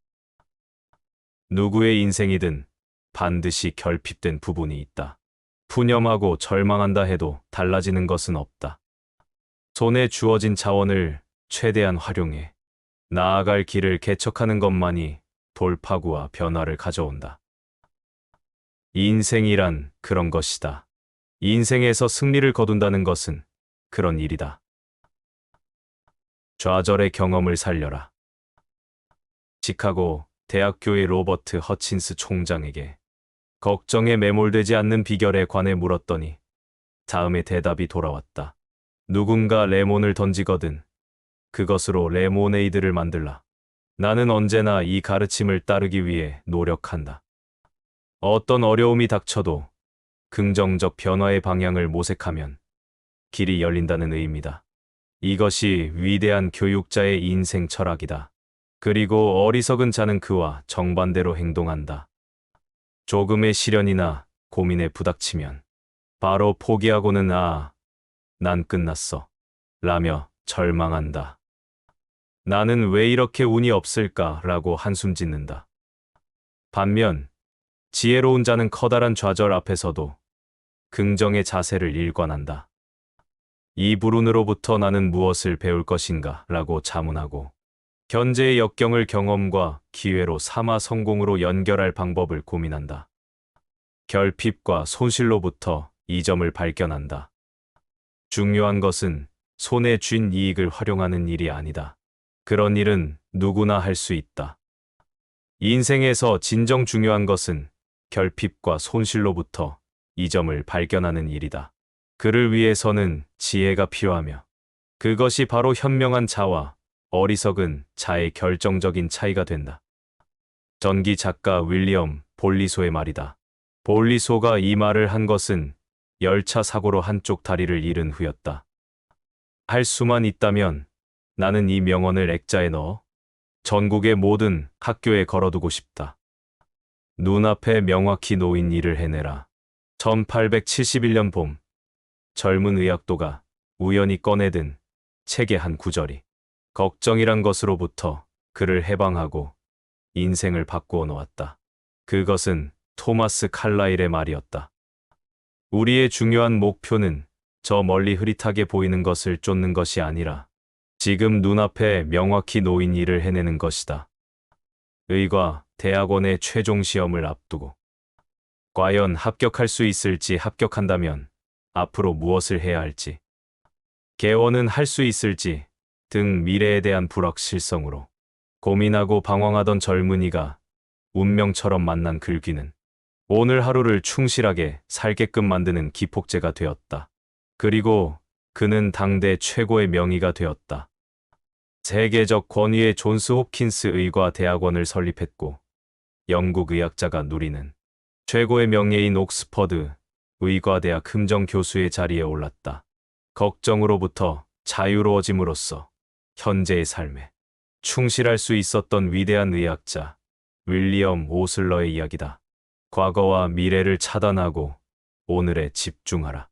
누구의 인생이든 반드시 결핍된 부분이 있다. 푸념하고 절망한다 해도 달라지는 것은 없다. 손에 주어진 자원을 최대한 활용해 나아갈 길을 개척하는 것만이 돌파구와 변화를 가져온다. 인생이란 그런 것이다. 인생에서 승리를 거둔다는 것은 그런 일이다. 좌절의 경험을 살려라. 시카고 대학교의 로버트 허친스 총장에게 걱정에 매몰되지 않는 비결에 관해 물었더니 다음에 대답이 돌아왔다. 누군가 레몬을 던지거든 그것으로 레모네이드를 만들라. 나는 언제나 이 가르침을 따르기 위해 노력한다. 어떤 어려움이 닥쳐도 긍정적 변화의 방향을 모색하면 길이 열린다는 의미다. 이것이 위대한 교육자의 인생 철학이다. 그리고 어리석은 자는 그와 정반대로 행동한다. 조금의 시련이나 고민에 부닥치면 바로 포기하고는 난 끝났어. 라며 절망한다. 나는 왜 이렇게 운이 없을까? 라고 한숨 짓는다. 반면 지혜로운 자는 커다란 좌절 앞에서도 긍정의 자세를 일관한다. 이 불운으로부터 나는 무엇을 배울 것인가? 라고 자문하고 현재의 역경을 경험과 기회로 삼아 성공으로 연결할 방법을 고민한다. 결핍과 손실로부터 이점을 발견한다. 중요한 것은 손에 쥔 이익을 활용하는 일이 아니다. 그런 일은 누구나 할 수 있다. 인생에서 진정 중요한 것은 결핍과 손실로부터 이점을 발견하는 일이다. 그를 위해서는 지혜가 필요하며 그것이 바로 현명한 자와 어리석은 자의 결정적인 차이가 된다. 전기 작가 윌리엄 볼리소의 말이다. 볼리소가 이 말을 한 것은 열차 사고로 한쪽 다리를 잃은 후였다. 할 수만 있다면 나는 이 명언을 액자에 넣어 전국의 모든 학교에 걸어두고 싶다. 눈앞에 명확히 놓인 일을 해내라. 1871년 봄, 젊은 의학도가 우연히 꺼내든 책의 한 구절이 걱정이란 것으로부터 그를 해방하고 인생을 바꾸어 놓았다. 그것은 토마스 칼라일의 말이었다. 우리의 중요한 목표는 저 멀리 흐릿하게 보이는 것을 쫓는 것이 아니라 지금 눈앞에 명확히 놓인 일을 해내는 것이다. 의과 대학원의 최종 시험을 앞두고 과연 합격할 수 있을지, 합격한다면 앞으로 무엇을 해야 할지, 개원은 할 수 있을지 등 미래에 대한 불확실성으로 고민하고 방황하던 젊은이가 운명처럼 만난 글귀는 오늘 하루를 충실하게 살게끔 만드는 기폭제가 되었다. 그리고 그는 당대 최고의 명의가 되었다. 세계적 권위의 존스 홉킨스 의과 대학원을 설립했고 영국 의학자가 누리는 최고의 명예인 옥스퍼드 의과대학 금정 교수의 자리에 올랐다. 걱정으로부터 자유로워짐으로써 현재의 삶에 충실할 수 있었던 위대한 의학자 윌리엄 오슬러의 이야기다. 과거와 미래를 차단하고 오늘에 집중하라.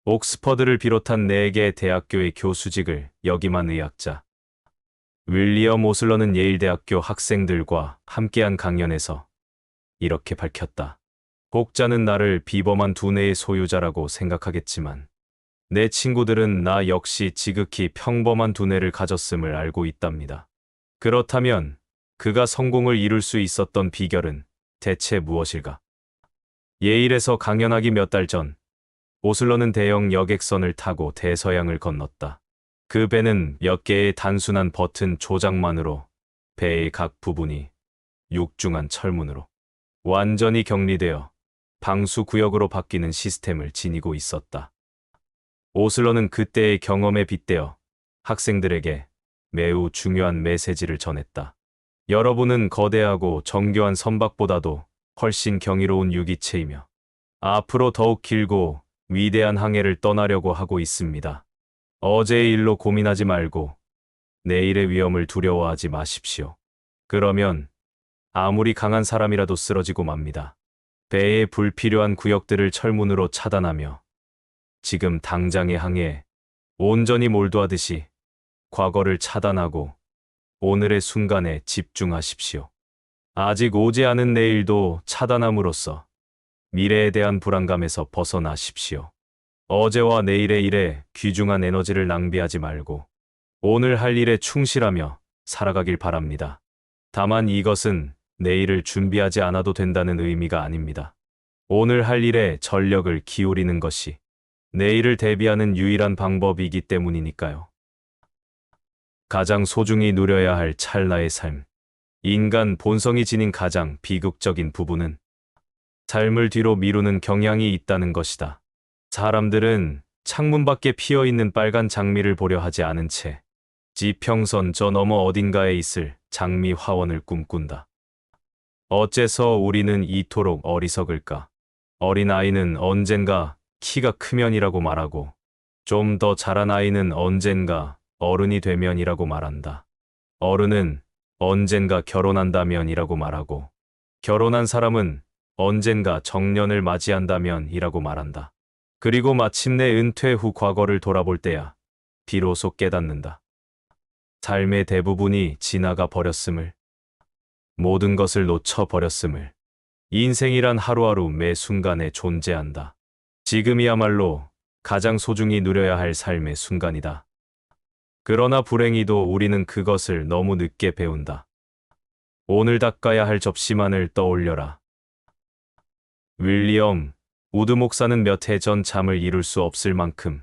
옥스퍼드를 비롯한 4개 대학교의 교수직을 역임한 의학자 윌리엄 오슬러는 예일대학교 학생들과 함께한 강연에서 이렇게 밝혔다. 혹자는 나를 비범한 두뇌의 소유자라고 생각하겠지만 내 친구들은 나 역시 지극히 평범한 두뇌를 가졌음을 알고 있답니다. 그렇다면 그가 성공을 이룰 수 있었던 비결은 대체 무엇일까? 예일에서 강연하기 몇 달 전 오슬러는 대형 여객선을 타고 대서양을 건넜다. 그 배는 몇 개의 단순한 버튼 조작만으로 배의 각 부분이 육중한 철문으로 완전히 격리되어 방수 구역으로 바뀌는 시스템을 지니고 있었다. 오슬러는 그때의 경험에 빗대어 학생들에게 매우 중요한 메시지를 전했다. 여러분은 거대하고 정교한 선박보다도 훨씬 경이로운 유기체이며 앞으로 더욱 길고 위대한 항해를 떠나려고 하고 있습니다. 어제의 일로 고민하지 말고 내일의 위험을 두려워하지 마십시오. 그러면 아무리 강한 사람이라도 쓰러지고 맙니다. 배의 불필요한 구역들을 철문으로 차단하며 지금 당장의 항해에 온전히 몰두하듯이 과거를 차단하고 오늘의 순간에 집중하십시오. 아직 오지 않은 내일도 차단함으로써 미래에 대한 불안감에서 벗어나십시오. 어제와 내일의 일에 귀중한 에너지를 낭비하지 말고 오늘 할 일에 충실하며 살아가길 바랍니다. 다만 이것은 내일을 준비하지 않아도 된다는 의미가 아닙니다. 오늘 할 일에 전력을 기울이는 것이 내일을 대비하는 유일한 방법이기 때문이니까요. 가장 소중히 누려야 할 찰나의 삶. 인간 본성이 지닌 가장 비극적인 부분은 삶을 뒤로 미루는 경향이 있다는 것이다. 사람들은 창문 밖에 피어 있는 빨간 장미를 보려 하지 않은 채 지평선 저 너머 어딘가에 있을 장미 화원을 꿈꾼다. 어째서 우리는 이토록 어리석을까? 어린아이는 언젠가 키가 크면이라고 말하고 좀 더 자란 아이는 언젠가 어른이 되면이라고 말한다. 어른은 언젠가 결혼한다면이라고 말하고 결혼한 사람은 언젠가 정년을 맞이한다면이라고 말한다. 그리고 마침내 은퇴 후 과거를 돌아볼 때야 비로소 깨닫는다. 삶의 대부분이 지나가 버렸음을, 모든 것을 놓쳐 버렸음을. 인생이란 하루하루 매 순간에 존재한다. 지금이야말로 가장 소중히 누려야 할 삶의 순간이다. 그러나 불행히도 우리는 그것을 너무 늦게 배운다. 오늘 닦아야 할 접시만을 떠올려라. 윌리엄 우드 목사는 몇 해 전 잠을 이룰 수 없을 만큼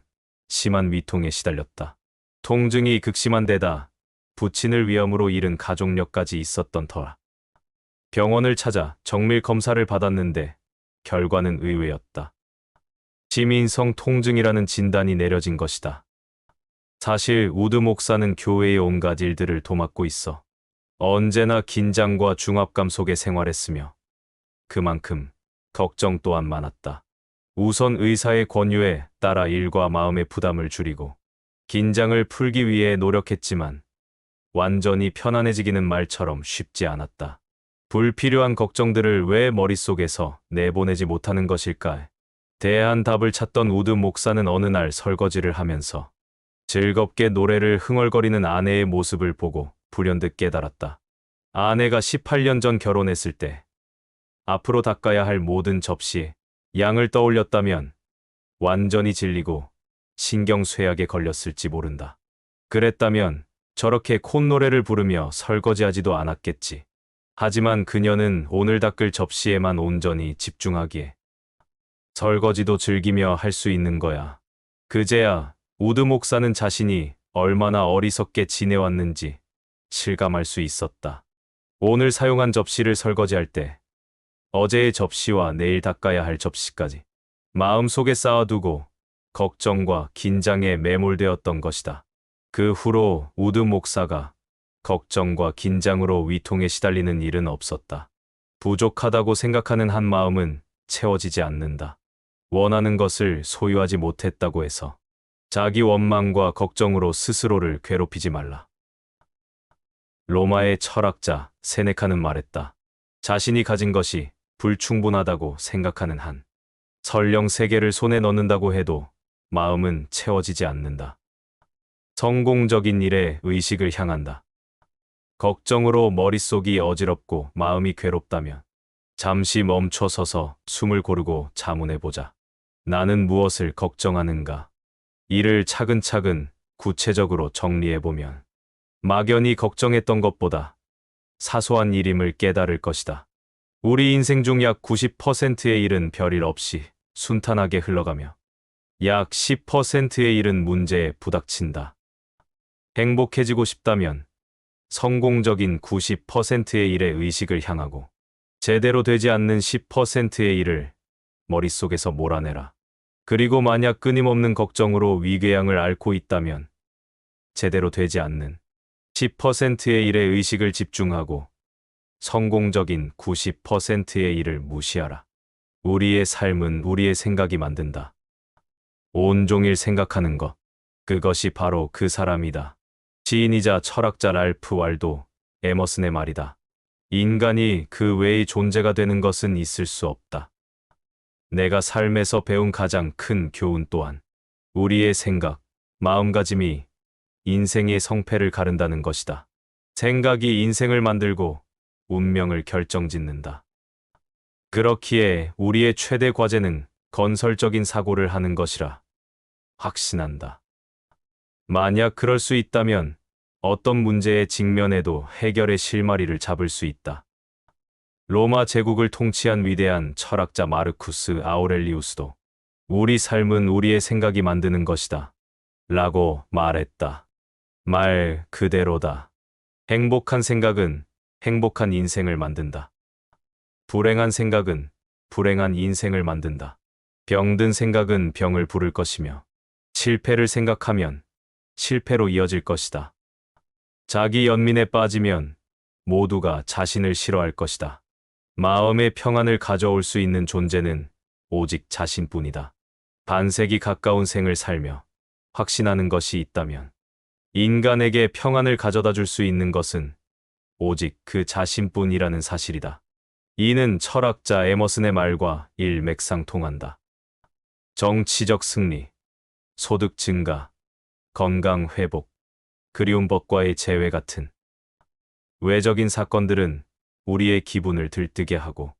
심한 위통에 시달렸다. 통증이 극심한 데다 부친을 위험으로 잃은 가족력까지 있었던 터라. 병원을 찾아 정밀 검사를 받았는데 결과는 의외였다. 지민성 통증이라는 진단이 내려진 것이다. 사실 우드 목사는 교회의 온갖 일들을 도맡고 있어 언제나 긴장과 중압감 속에 생활했으며 그만큼 걱정 또한 많았다. 우선 의사의 권유에 따라 일과 마음의 부담을 줄이고 긴장을 풀기 위해 노력했지만 완전히 편안해지기는 말처럼 쉽지 않았다. 불필요한 걱정들을 왜 머릿속에서 내보내지 못하는 것일까? 대한 답을 찾던 우드 목사는 어느 날 설거지를 하면서 즐겁게 노래를 흥얼거리는 아내의 모습을 보고 불현듯 깨달았다. 아내가 18년 전 결혼했을 때 앞으로 닦아야 할 모든 접시에 양을 떠올렸다면 완전히 질리고 신경쇠약에 걸렸을지 모른다. 그랬다면 저렇게 콧노래를 부르며 설거지하지도 않았겠지. 하지만 그녀는 오늘 닦을 접시에만 온전히 집중하기에 설거지도 즐기며 할 수 있는 거야. 그제야 우드 목사는 자신이 얼마나 어리석게 지내왔는지 실감할 수 있었다. 오늘 사용한 접시를 설거지할 때 어제의 접시와 내일 닦아야 할 접시까지 마음속에 쌓아두고 걱정과 긴장에 매몰되었던 것이다. 그 후로 우드 목사가 걱정과 긴장으로 위통에 시달리는 일은 없었다. 부족하다고 생각하는 한 마음은 채워지지 않는다. 원하는 것을 소유하지 못했다고 해서 자기 원망과 걱정으로 스스로를 괴롭히지 말라. 로마의 철학자 세네카는 말했다. 자신이 가진 것이 불충분하다고 생각하는 한 설령 세계를 손에 넣는다고 해도 마음은 채워지지 않는다. 성공적인 일에 의식을 향한다. 걱정으로 머릿속이 어지럽고 마음이 괴롭다면 잠시 멈춰서서 숨을 고르고 자문해보자. 나는 무엇을 걱정하는가? 이를 차근차근 구체적으로 정리해보면 막연히 걱정했던 것보다 사소한 일임을 깨달을 것이다. 우리 인생 중 약 90%의 일은 별일 없이 순탄하게 흘러가며 약 10%의 일은 문제에 부닥친다. 행복해지고 싶다면 성공적인 90%의 일에 의식을 향하고 제대로 되지 않는 10%의 일을 머릿속에서 몰아내라. 그리고 만약 끊임없는 걱정으로 위궤양을 앓고 있다면 제대로 되지 않는 10%의 일에 의식을 집중하고 성공적인 90%의 일을 무시하라. 우리의 삶은 우리의 생각이 만든다. 온종일 생각하는 것, 그것이 바로 그 사람이다. 시인이자 철학자 랄프 왈도 에머슨의 말이다. 인간이 그 외의 존재가 되는 것은 있을 수 없다. 내가 삶에서 배운 가장 큰 교훈 또한 우리의 생각, 마음가짐이 인생의 성패를 가른다는 것이다. 생각이 인생을 만들고 운명을 결정짓는다. 그렇기에 우리의 최대 과제는 건설적인 사고를 하는 것이라 확신한다. 만약 그럴 수 있다면 어떤 문제에 직면해도 해결의 실마리를 잡을 수 있다. 로마 제국을 통치한 위대한 철학자 마르쿠스 아우렐리우스도 우리 삶은 우리의 생각이 만드는 것이다. 라고 말했다. 말 그대로다. 행복한 생각은 행복한 인생을 만든다. 불행한 생각은 불행한 인생을 만든다. 병든 생각은 병을 부를 것이며 실패를 생각하면 실패로 이어질 것이다. 자기 연민에 빠지면 모두가 자신을 싫어할 것이다. 마음의 평안을 가져올 수 있는 존재는 오직 자신뿐이다. 반세기 가까운 생을 살며 확신하는 것이 있다면 인간에게 평안을 가져다 줄 수 있는 것은 오직 그 자신뿐이라는 사실이다. 이는 철학자 에머슨의 말과 일맥상통한다. 정치적 승리, 소득 증가, 건강 회복, 그리운 법과의 재회 같은 외적인 사건들은 우리의 기분을 들뜨게 하고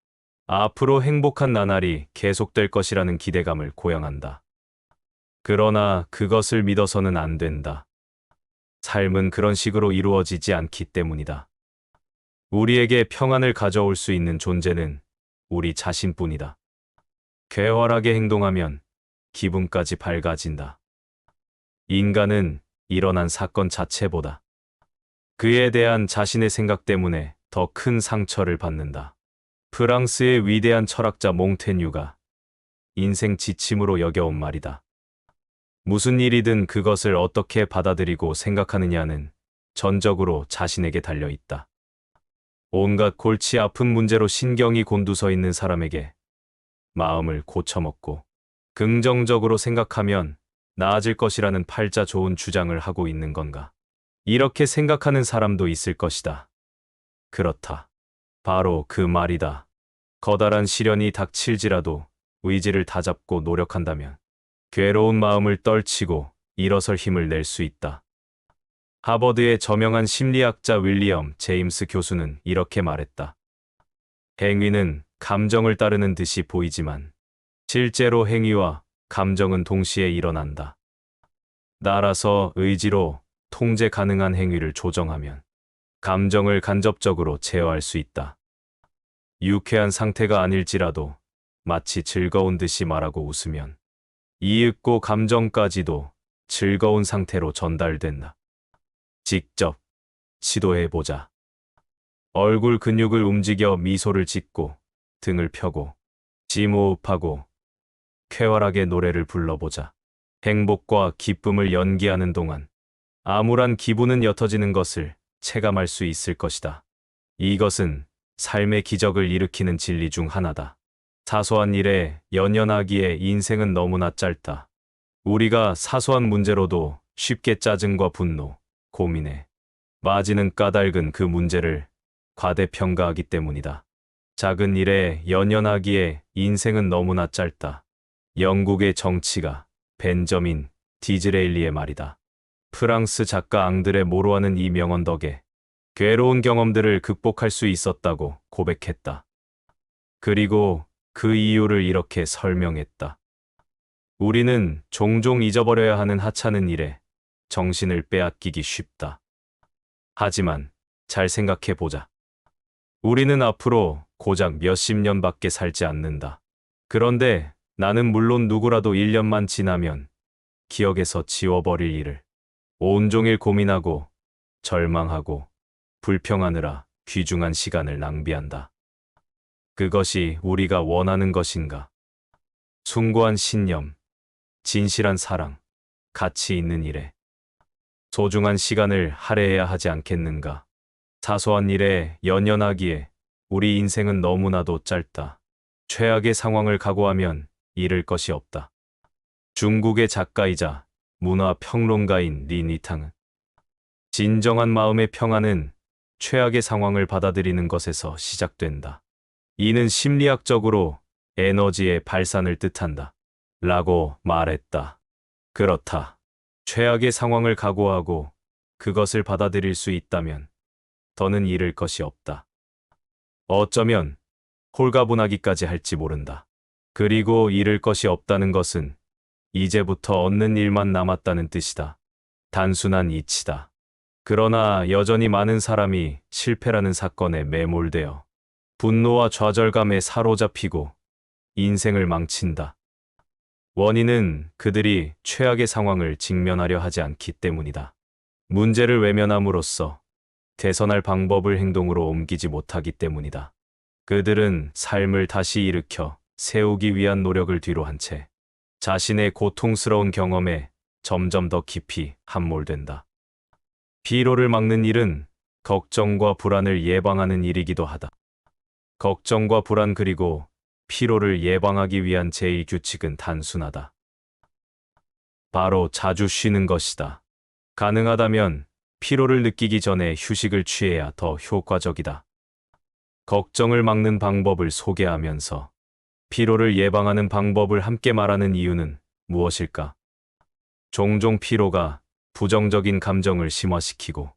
앞으로 행복한 나날이 계속될 것이라는 기대감을 고양한다. 그러나 그것을 믿어서는 안 된다. 삶은 그런 식으로 이루어지지 않기 때문이다. 우리에게 평안을 가져올 수 있는 존재는 우리 자신뿐이다. 쾌활하게 행동하면 기분까지 밝아진다. 인간은 일어난 사건 자체보다 그에 대한 자신의 생각 때문에 더 큰 상처를 받는다. 프랑스의 위대한 철학자 몽테뉴가 인생 지침으로 여겨온 말이다. 무슨 일이든 그것을 어떻게 받아들이고 생각하느냐는 전적으로 자신에게 달려 있다. 온갖 골치 아픈 문제로 신경이 곤두서 있는 사람에게 마음을 고쳐먹고 긍정적으로 생각하면 나아질 것이라는 팔자 좋은 주장을 하고 있는 건가? 이렇게 생각하는 사람도 있을 것이다. 그렇다. 바로 그 말이다. 커다란 시련이 닥칠지라도 의지를 다잡고 노력한다면 괴로운 마음을 떨치고 일어설 힘을 낼 수 있다. 하버드의 저명한 심리학자 윌리엄 제임스 교수는 이렇게 말했다. 행위는 감정을 따르는 듯이 보이지만 실제로 행위와 감정은 동시에 일어난다. 따라서 의지로 통제 가능한 행위를 조정하면 감정을 간접적으로 제어할 수 있다. 유쾌한 상태가 아닐지라도 마치 즐거운 듯이 말하고 웃으면 이윽고 감정까지도 즐거운 상태로 전달된다. 직접 시도해보자. 얼굴 근육을 움직여 미소를 짓고 등을 펴고 심호흡하고 쾌활하게 노래를 불러보자. 행복과 기쁨을 연기하는 동안 암울한 기분은 옅어지는 것을 체감할 수 있을 것이다. 이것은 삶의 기적을 일으키는 진리 중 하나다. 사소한 일에 연연하기에 인생은 너무나 짧다. 우리가 사소한 문제로도 쉽게 짜증과 분노, 고민에 빠지는 까닭은 그 문제를 과대평가하기 때문이다. 작은 일에 연연하기에 인생은 너무나 짧다. 영국의 정치가 벤저민 디즈레일리의 말이다. 프랑스 작가 앙드레 모로아는 이 명언 덕에 괴로운 경험들을 극복할 수 있었다고 고백했다. 그리고 그 이유를 이렇게 설명했다. 우리는 종종 잊어버려야 하는 하찮은 일에 정신을 빼앗기기 쉽다. 하지만 잘 생각해보자. 우리는 앞으로 고작 몇십 년밖에 살지 않는다. 그런데 나는 물론 누구라도 1년만 지나면 기억에서 지워버릴 일을 온종일 고민하고 절망하고 불평하느라 귀중한 시간을 낭비한다. 그것이 우리가 원하는 것인가? 숭고한 신념, 진실한 사랑, 가치 있는 일에 소중한 시간을 할애해야 하지 않겠는가? 사소한 일에 연연하기에 우리 인생은 너무나도 짧다. 최악의 상황을 각오하면 잃을 것이 없다. 중국의 작가이자 문화평론가인 리니탕은 진정한 마음의 평안은 최악의 상황을 받아들이는 것에서 시작된다. 이는 심리학적으로 에너지의 발산을 뜻한다. 라고 말했다. 그렇다. 최악의 상황을 각오하고 그것을 받아들일 수 있다면 더는 잃을 것이 없다. 어쩌면 홀가분하기까지 할지 모른다. 그리고 잃을 것이 없다는 것은 이제부터 얻는 일만 남았다는 뜻이다. 단순한 이치다. 그러나 여전히 많은 사람이 실패라는 사건에 매몰되어 분노와 좌절감에 사로잡히고 인생을 망친다. 원인은 그들이 최악의 상황을 직면하려 하지 않기 때문이다. 문제를 외면함으로써 개선할 방법을 행동으로 옮기지 못하기 때문이다. 그들은 삶을 다시 일으켜 세우기 위한 노력을 뒤로 한 채 자신의 고통스러운 경험에 점점 더 깊이 함몰된다. 피로를 막는 일은 걱정과 불안을 예방하는 일이기도 하다. 걱정과 불안 그리고 피로를 예방하기 위한 제일 규칙은 단순하다. 바로 자주 쉬는 것이다. 가능하다면 피로를 느끼기 전에 휴식을 취해야 더 효과적이다. 걱정을 막는 방법을 소개하면서 피로를 예방하는 방법을 함께 말하는 이유는 무엇일까? 종종 피로가 부정적인 감정을 심화시키고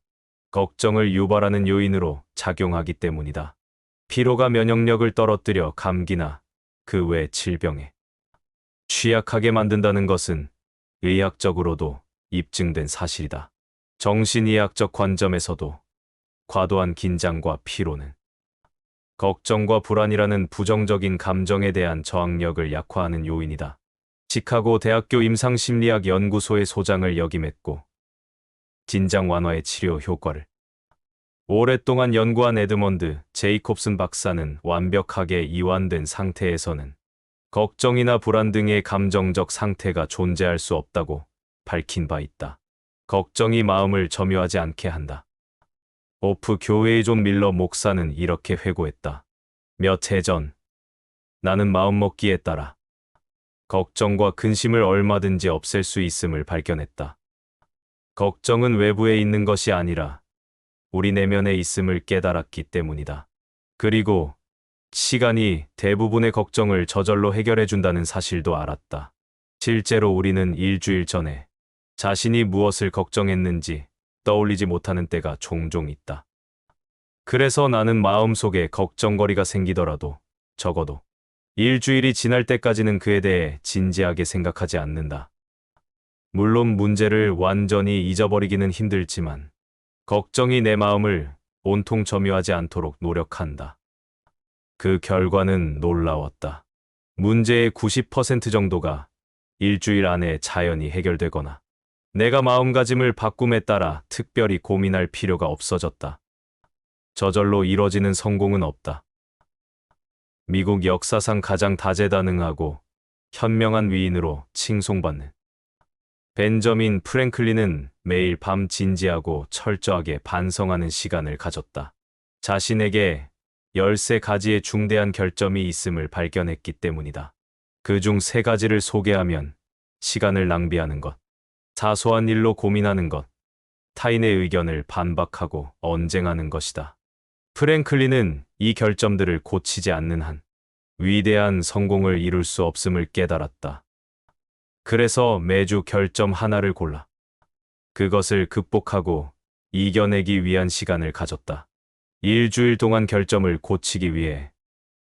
걱정을 유발하는 요인으로 작용하기 때문이다. 피로가 면역력을 떨어뜨려 감기나 그 외 질병에 취약하게 만든다는 것은 의학적으로도 입증된 사실이다. 정신의학적 관점에서도 과도한 긴장과 피로는 걱정과 불안이라는 부정적인 감정에 대한 저항력을 약화하는 요인이다. 시카고 대학교 임상심리학 연구소의 소장을 역임했고 긴장 완화의 치료 효과를 오랫동안 연구한 에드먼드 제이콥슨 박사는 완벽하게 이완된 상태에서는 걱정이나 불안 등의 감정적 상태가 존재할 수 없다고 밝힌 바 있다. 걱정이 마음을 점유하지 않게 한다. 오프 교회의 존 밀러 목사는 이렇게 회고했다. 몇 해 전, 나는 마음먹기에 따라 걱정과 근심을 얼마든지 없앨 수 있음을 발견했다. 걱정은 외부에 있는 것이 아니라 우리 내면에 있음을 깨달았기 때문이다. 그리고 시간이 대부분의 걱정을 저절로 해결해준다는 사실도 알았다. 실제로 우리는 일주일 전에 자신이 무엇을 걱정했는지 떠올리지 못하는 때가 종종 있다. 그래서 나는 마음속에 걱정거리가 생기더라도 적어도 일주일이 지날 때까지는 그에 대해 진지하게 생각하지 않는다. 물론 문제를 완전히 잊어버리기는 힘들지만 걱정이 내 마음을 온통 점유하지 않도록 노력한다. 그 결과는 놀라웠다. 문제의 90% 정도가 일주일 안에 자연히 해결되거나 내가 마음가짐을 바꿈에 따라 특별히 고민할 필요가 없어졌다. 저절로 이뤄지는 성공은 없다. 미국 역사상 가장 다재다능하고 현명한 위인으로 칭송받는 벤저민 프랭클린은 매일 밤 진지하고 철저하게 반성하는 시간을 가졌다. 자신에게 13가지의 중대한 결점이 있음을 발견했기 때문이다. 그중 3가지를 소개하면 시간을 낭비하는 것, 사소한 일로 고민하는 것, 타인의 의견을 반박하고 언쟁하는 것이다. 프랭클린은 이 결점들을 고치지 않는 한 위대한 성공을 이룰 수 없음을 깨달았다. 그래서 매주 결점 하나를 골라 그것을 극복하고 이겨내기 위한 시간을 가졌다. 일주일 동안 결점을 고치기 위해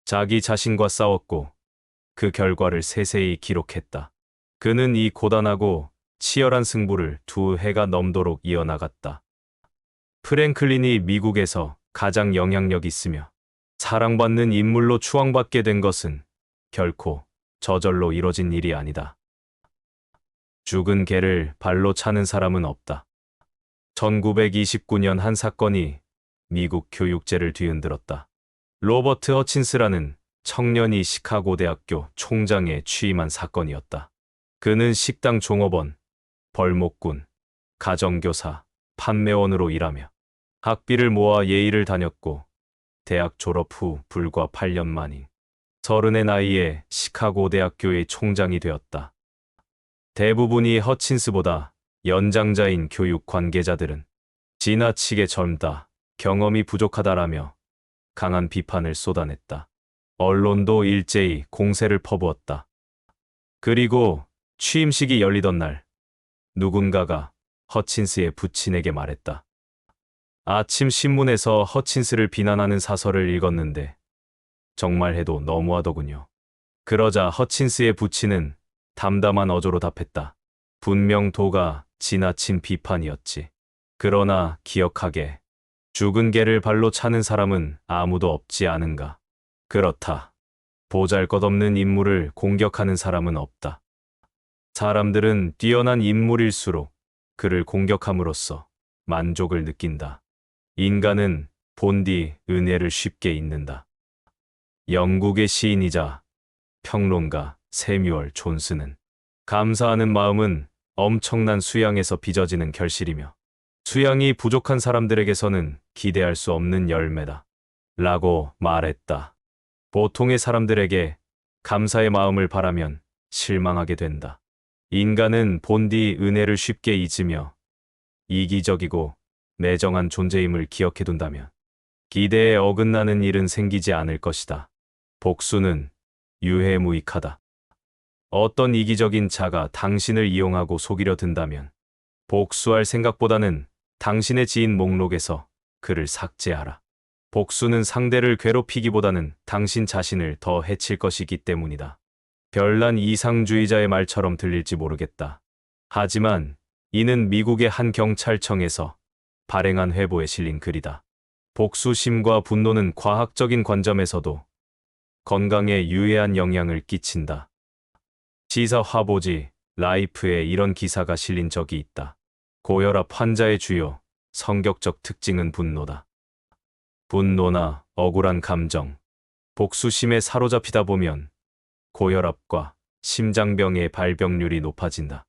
자기 자신과 싸웠고 그 결과를 세세히 기록했다. 그는 이 고단하고 치열한 승부를 2해가 넘도록 이어나갔다. 프랭클린이 미국에서 가장 영향력 있으며 사랑받는 인물로 추앙받게 된 것은 결코 저절로 이뤄진 일이 아니다. 죽은 개를 발로 차는 사람은 없다. 1929년 한 사건이 미국 교육제를 뒤흔들었다. 로버트 허친스라는 청년이 시카고 대학교 총장에 취임한 사건이었다. 그는 식당 종업원, 벌목꾼, 가정교사, 판매원으로 일하며 학비를 모아 예일을 다녔고 대학 졸업 후 불과 8년 만인 30의 나이에 시카고 대학교의 총장이 되었다. 대부분이 허친스보다 연장자인 교육 관계자들은 지나치게 젊다, 경험이 부족하다라며 강한 비판을 쏟아냈다. 언론도 일제히 공세를 퍼부었다. 그리고 취임식이 열리던 날 누군가가 허친스의 부친에게 말했다. 아침 신문에서 허친스를 비난하는 사설을 읽었는데 정말 해도 너무하더군요. 그러자 허친스의 부친은 담담한 어조로 답했다. 분명 도가 지나친 비판이었지. 그러나 기억하게 죽은 개를 발로 차는 사람은 아무도 없지 않은가. 그렇다. 보잘것없는 인물을 공격하는 사람은 없다. 사람들은 뛰어난 인물일수록 그를 공격함으로써 만족을 느낀다. 인간은 본디 은혜를 쉽게 잊는다. 영국의 시인이자 평론가 세뮤얼 존스는 감사하는 마음은 엄청난 수양에서 빚어지는 결실이며 수양이 부족한 사람들에게서는 기대할 수 없는 열매다. 라고 말했다. 보통의 사람들에게 감사의 마음을 바라면 실망하게 된다. 인간은 본디 은혜를 쉽게 잊으며 이기적이고 매정한 존재임을 기억해둔다면 기대에 어긋나는 일은 생기지 않을 것이다. 복수는 유해무익하다. 어떤 이기적인 자가 당신을 이용하고 속이려 든다면 복수할 생각보다는 당신의 지인 목록에서 그를 삭제하라. 복수는 상대를 괴롭히기보다는 당신 자신을 더 해칠 것이기 때문이다. 별난 이상주의자의 말처럼 들릴지 모르겠다. 하지만 이는 미국의 한 경찰청에서 발행한 회보에 실린 글이다. 복수심과 분노는 과학적인 관점에서도 건강에 유해한 영향을 끼친다. 시사 화보지 라이프에 이런 기사가 실린 적이 있다. 고혈압 환자의 주요 성격적 특징은 분노다. 분노나 억울한 감정, 복수심에 사로잡히다 보면 고혈압과 심장병의 발병률이 높아진다.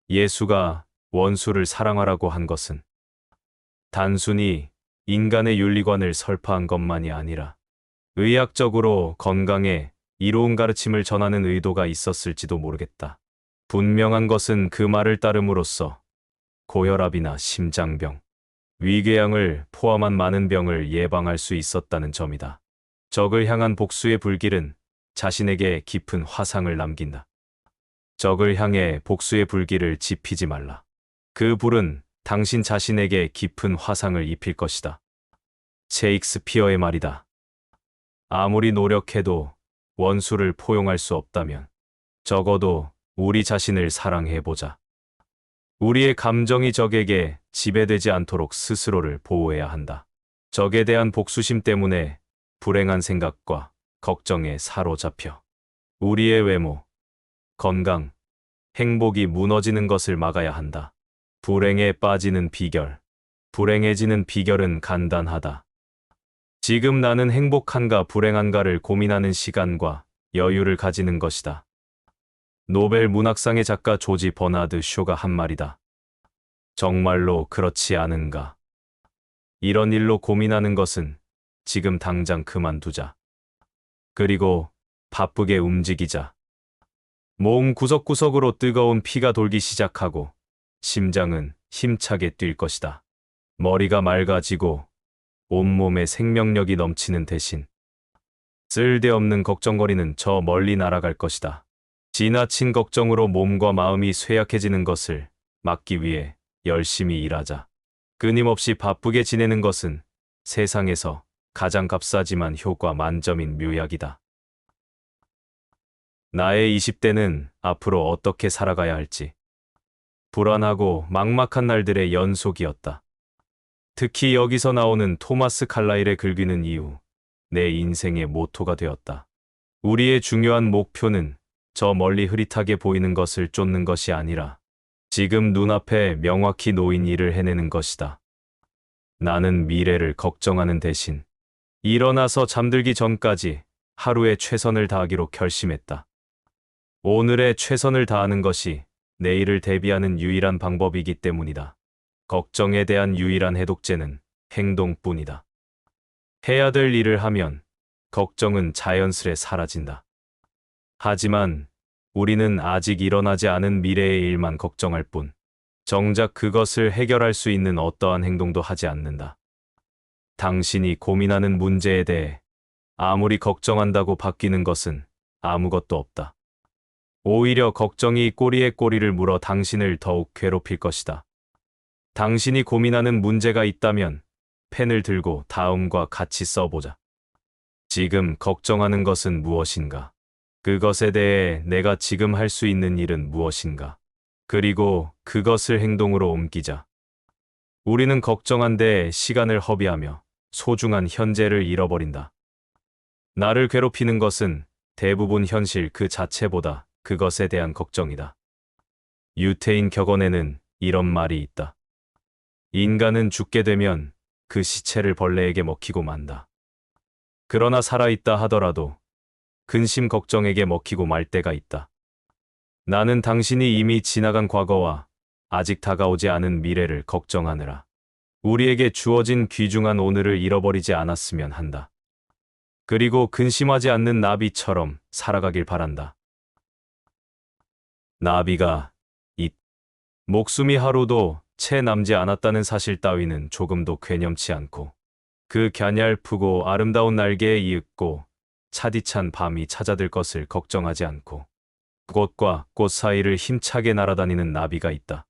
예수가 원수를 사랑하라고 한 것은 단순히 인간의 윤리관을 설파한 것만이 아니라 의학적으로 건강에 이로운 가르침을 전하는 의도가 있었을지도 모르겠다. 분명한 것은 그 말을 따름으로써 고혈압이나 심장병, 위궤양을 포함한 많은 병을 예방할 수 있었다는 점이다. 적을 향한 복수의 불길은 자신에게 깊은 화상을 남긴다. 적을 향해 복수의 불길을 지피지 말라. 그 불은 당신 자신에게 깊은 화상을 입힐 것이다. 셰익스피어의 말이다. 아무리 노력해도 원수를 포용할 수 없다면 적어도 우리 자신을 사랑해보자. 우리의 감정이 적에게 지배되지 않도록 스스로를 보호해야 한다. 적에 대한 복수심 때문에 불행한 생각과 걱정에 사로잡혀 우리의 외모, 건강, 행복이 무너지는 것을 막아야 한다. 불행에 빠지는 비결, 불행해지는 비결은 간단하다. 지금 나는 행복한가 불행한가를 고민하는 시간과 여유를 가지는 것이다. 노벨 문학상의 작가 조지 버나드 쇼가 한 말이다. 정말로 그렇지 않은가? 이런 일로 고민하는 것은 지금 당장 그만두자. 그리고 바쁘게 움직이자. 몸 구석구석으로 뜨거운 피가 돌기 시작하고 심장은 힘차게 뛸 것이다. 머리가 맑아지고 온몸에 생명력이 넘치는 대신 쓸데없는 걱정거리는 저 멀리 날아갈 것이다. 지나친 걱정으로 몸과 마음이 쇠약해지는 것을 막기 위해 열심히 일하자. 끊임없이 바쁘게 지내는 것은 세상에서 가장 값싸지만 효과 만점인 묘약이다. 나의 20대는 앞으로 어떻게 살아가야 할지 불안하고 막막한 날들의 연속이었다. 특히 여기서 나오는 토마스 칼라일의 글귀는 이후 내 인생의 모토가 되었다. 우리의 중요한 목표는 저 멀리 흐릿하게 보이는 것을 쫓는 것이 아니라 지금 눈앞에 명확히 놓인 일을 해내는 것이다. 나는 미래를 걱정하는 대신 일어나서 잠들기 전까지 하루에 최선을 다하기로 결심했다. 오늘의 최선을 다하는 것이 내일을 대비하는 유일한 방법이기 때문이다. 걱정에 대한 유일한 해독제는 행동뿐이다. 해야 될 일을 하면 걱정은 자연스레 사라진다. 하지만 우리는 아직 일어나지 않은 미래의 일만 걱정할 뿐, 정작 그것을 해결할 수 있는 어떠한 행동도 하지 않는다. 당신이 고민하는 문제에 대해 아무리 걱정한다고 바뀌는 것은 아무것도 없다. 오히려 걱정이 꼬리에 꼬리를 물어 당신을 더욱 괴롭힐 것이다. 당신이 고민하는 문제가 있다면 펜을 들고 다음과 같이 써보자. 지금 걱정하는 것은 무엇인가? 그것에 대해 내가 지금 할 수 있는 일은 무엇인가? 그리고 그것을 행동으로 옮기자. 우리는 걱정한 데 시간을 허비하며 소중한 현재를 잃어버린다. 나를 괴롭히는 것은 대부분 현실 그 자체보다 그것에 대한 걱정이다. 유태인 격언에는 이런 말이 있다. 인간은 죽게 되면 그 시체를 벌레에게 먹히고 만다. 그러나 살아있다 하더라도 근심 걱정에게 먹히고 말 때가 있다. 나는 당신이 이미 지나간 과거와 아직 다가오지 않은 미래를 걱정하느라 우리에게 주어진 귀중한 오늘을 잃어버리지 않았으면 한다. 그리고 근심하지 않는 나비처럼 살아가길 바란다. 나비가 목숨이 하루도 채 남지 않았다는 사실 따위는 조금도 괴념치 않고 그 갸냘프고 아름다운 날개에 이윽고 차디찬 밤이 찾아들 것을 걱정하지 않고 꽃과 꽃 사이를 힘차게 날아다니는 나비가 있다.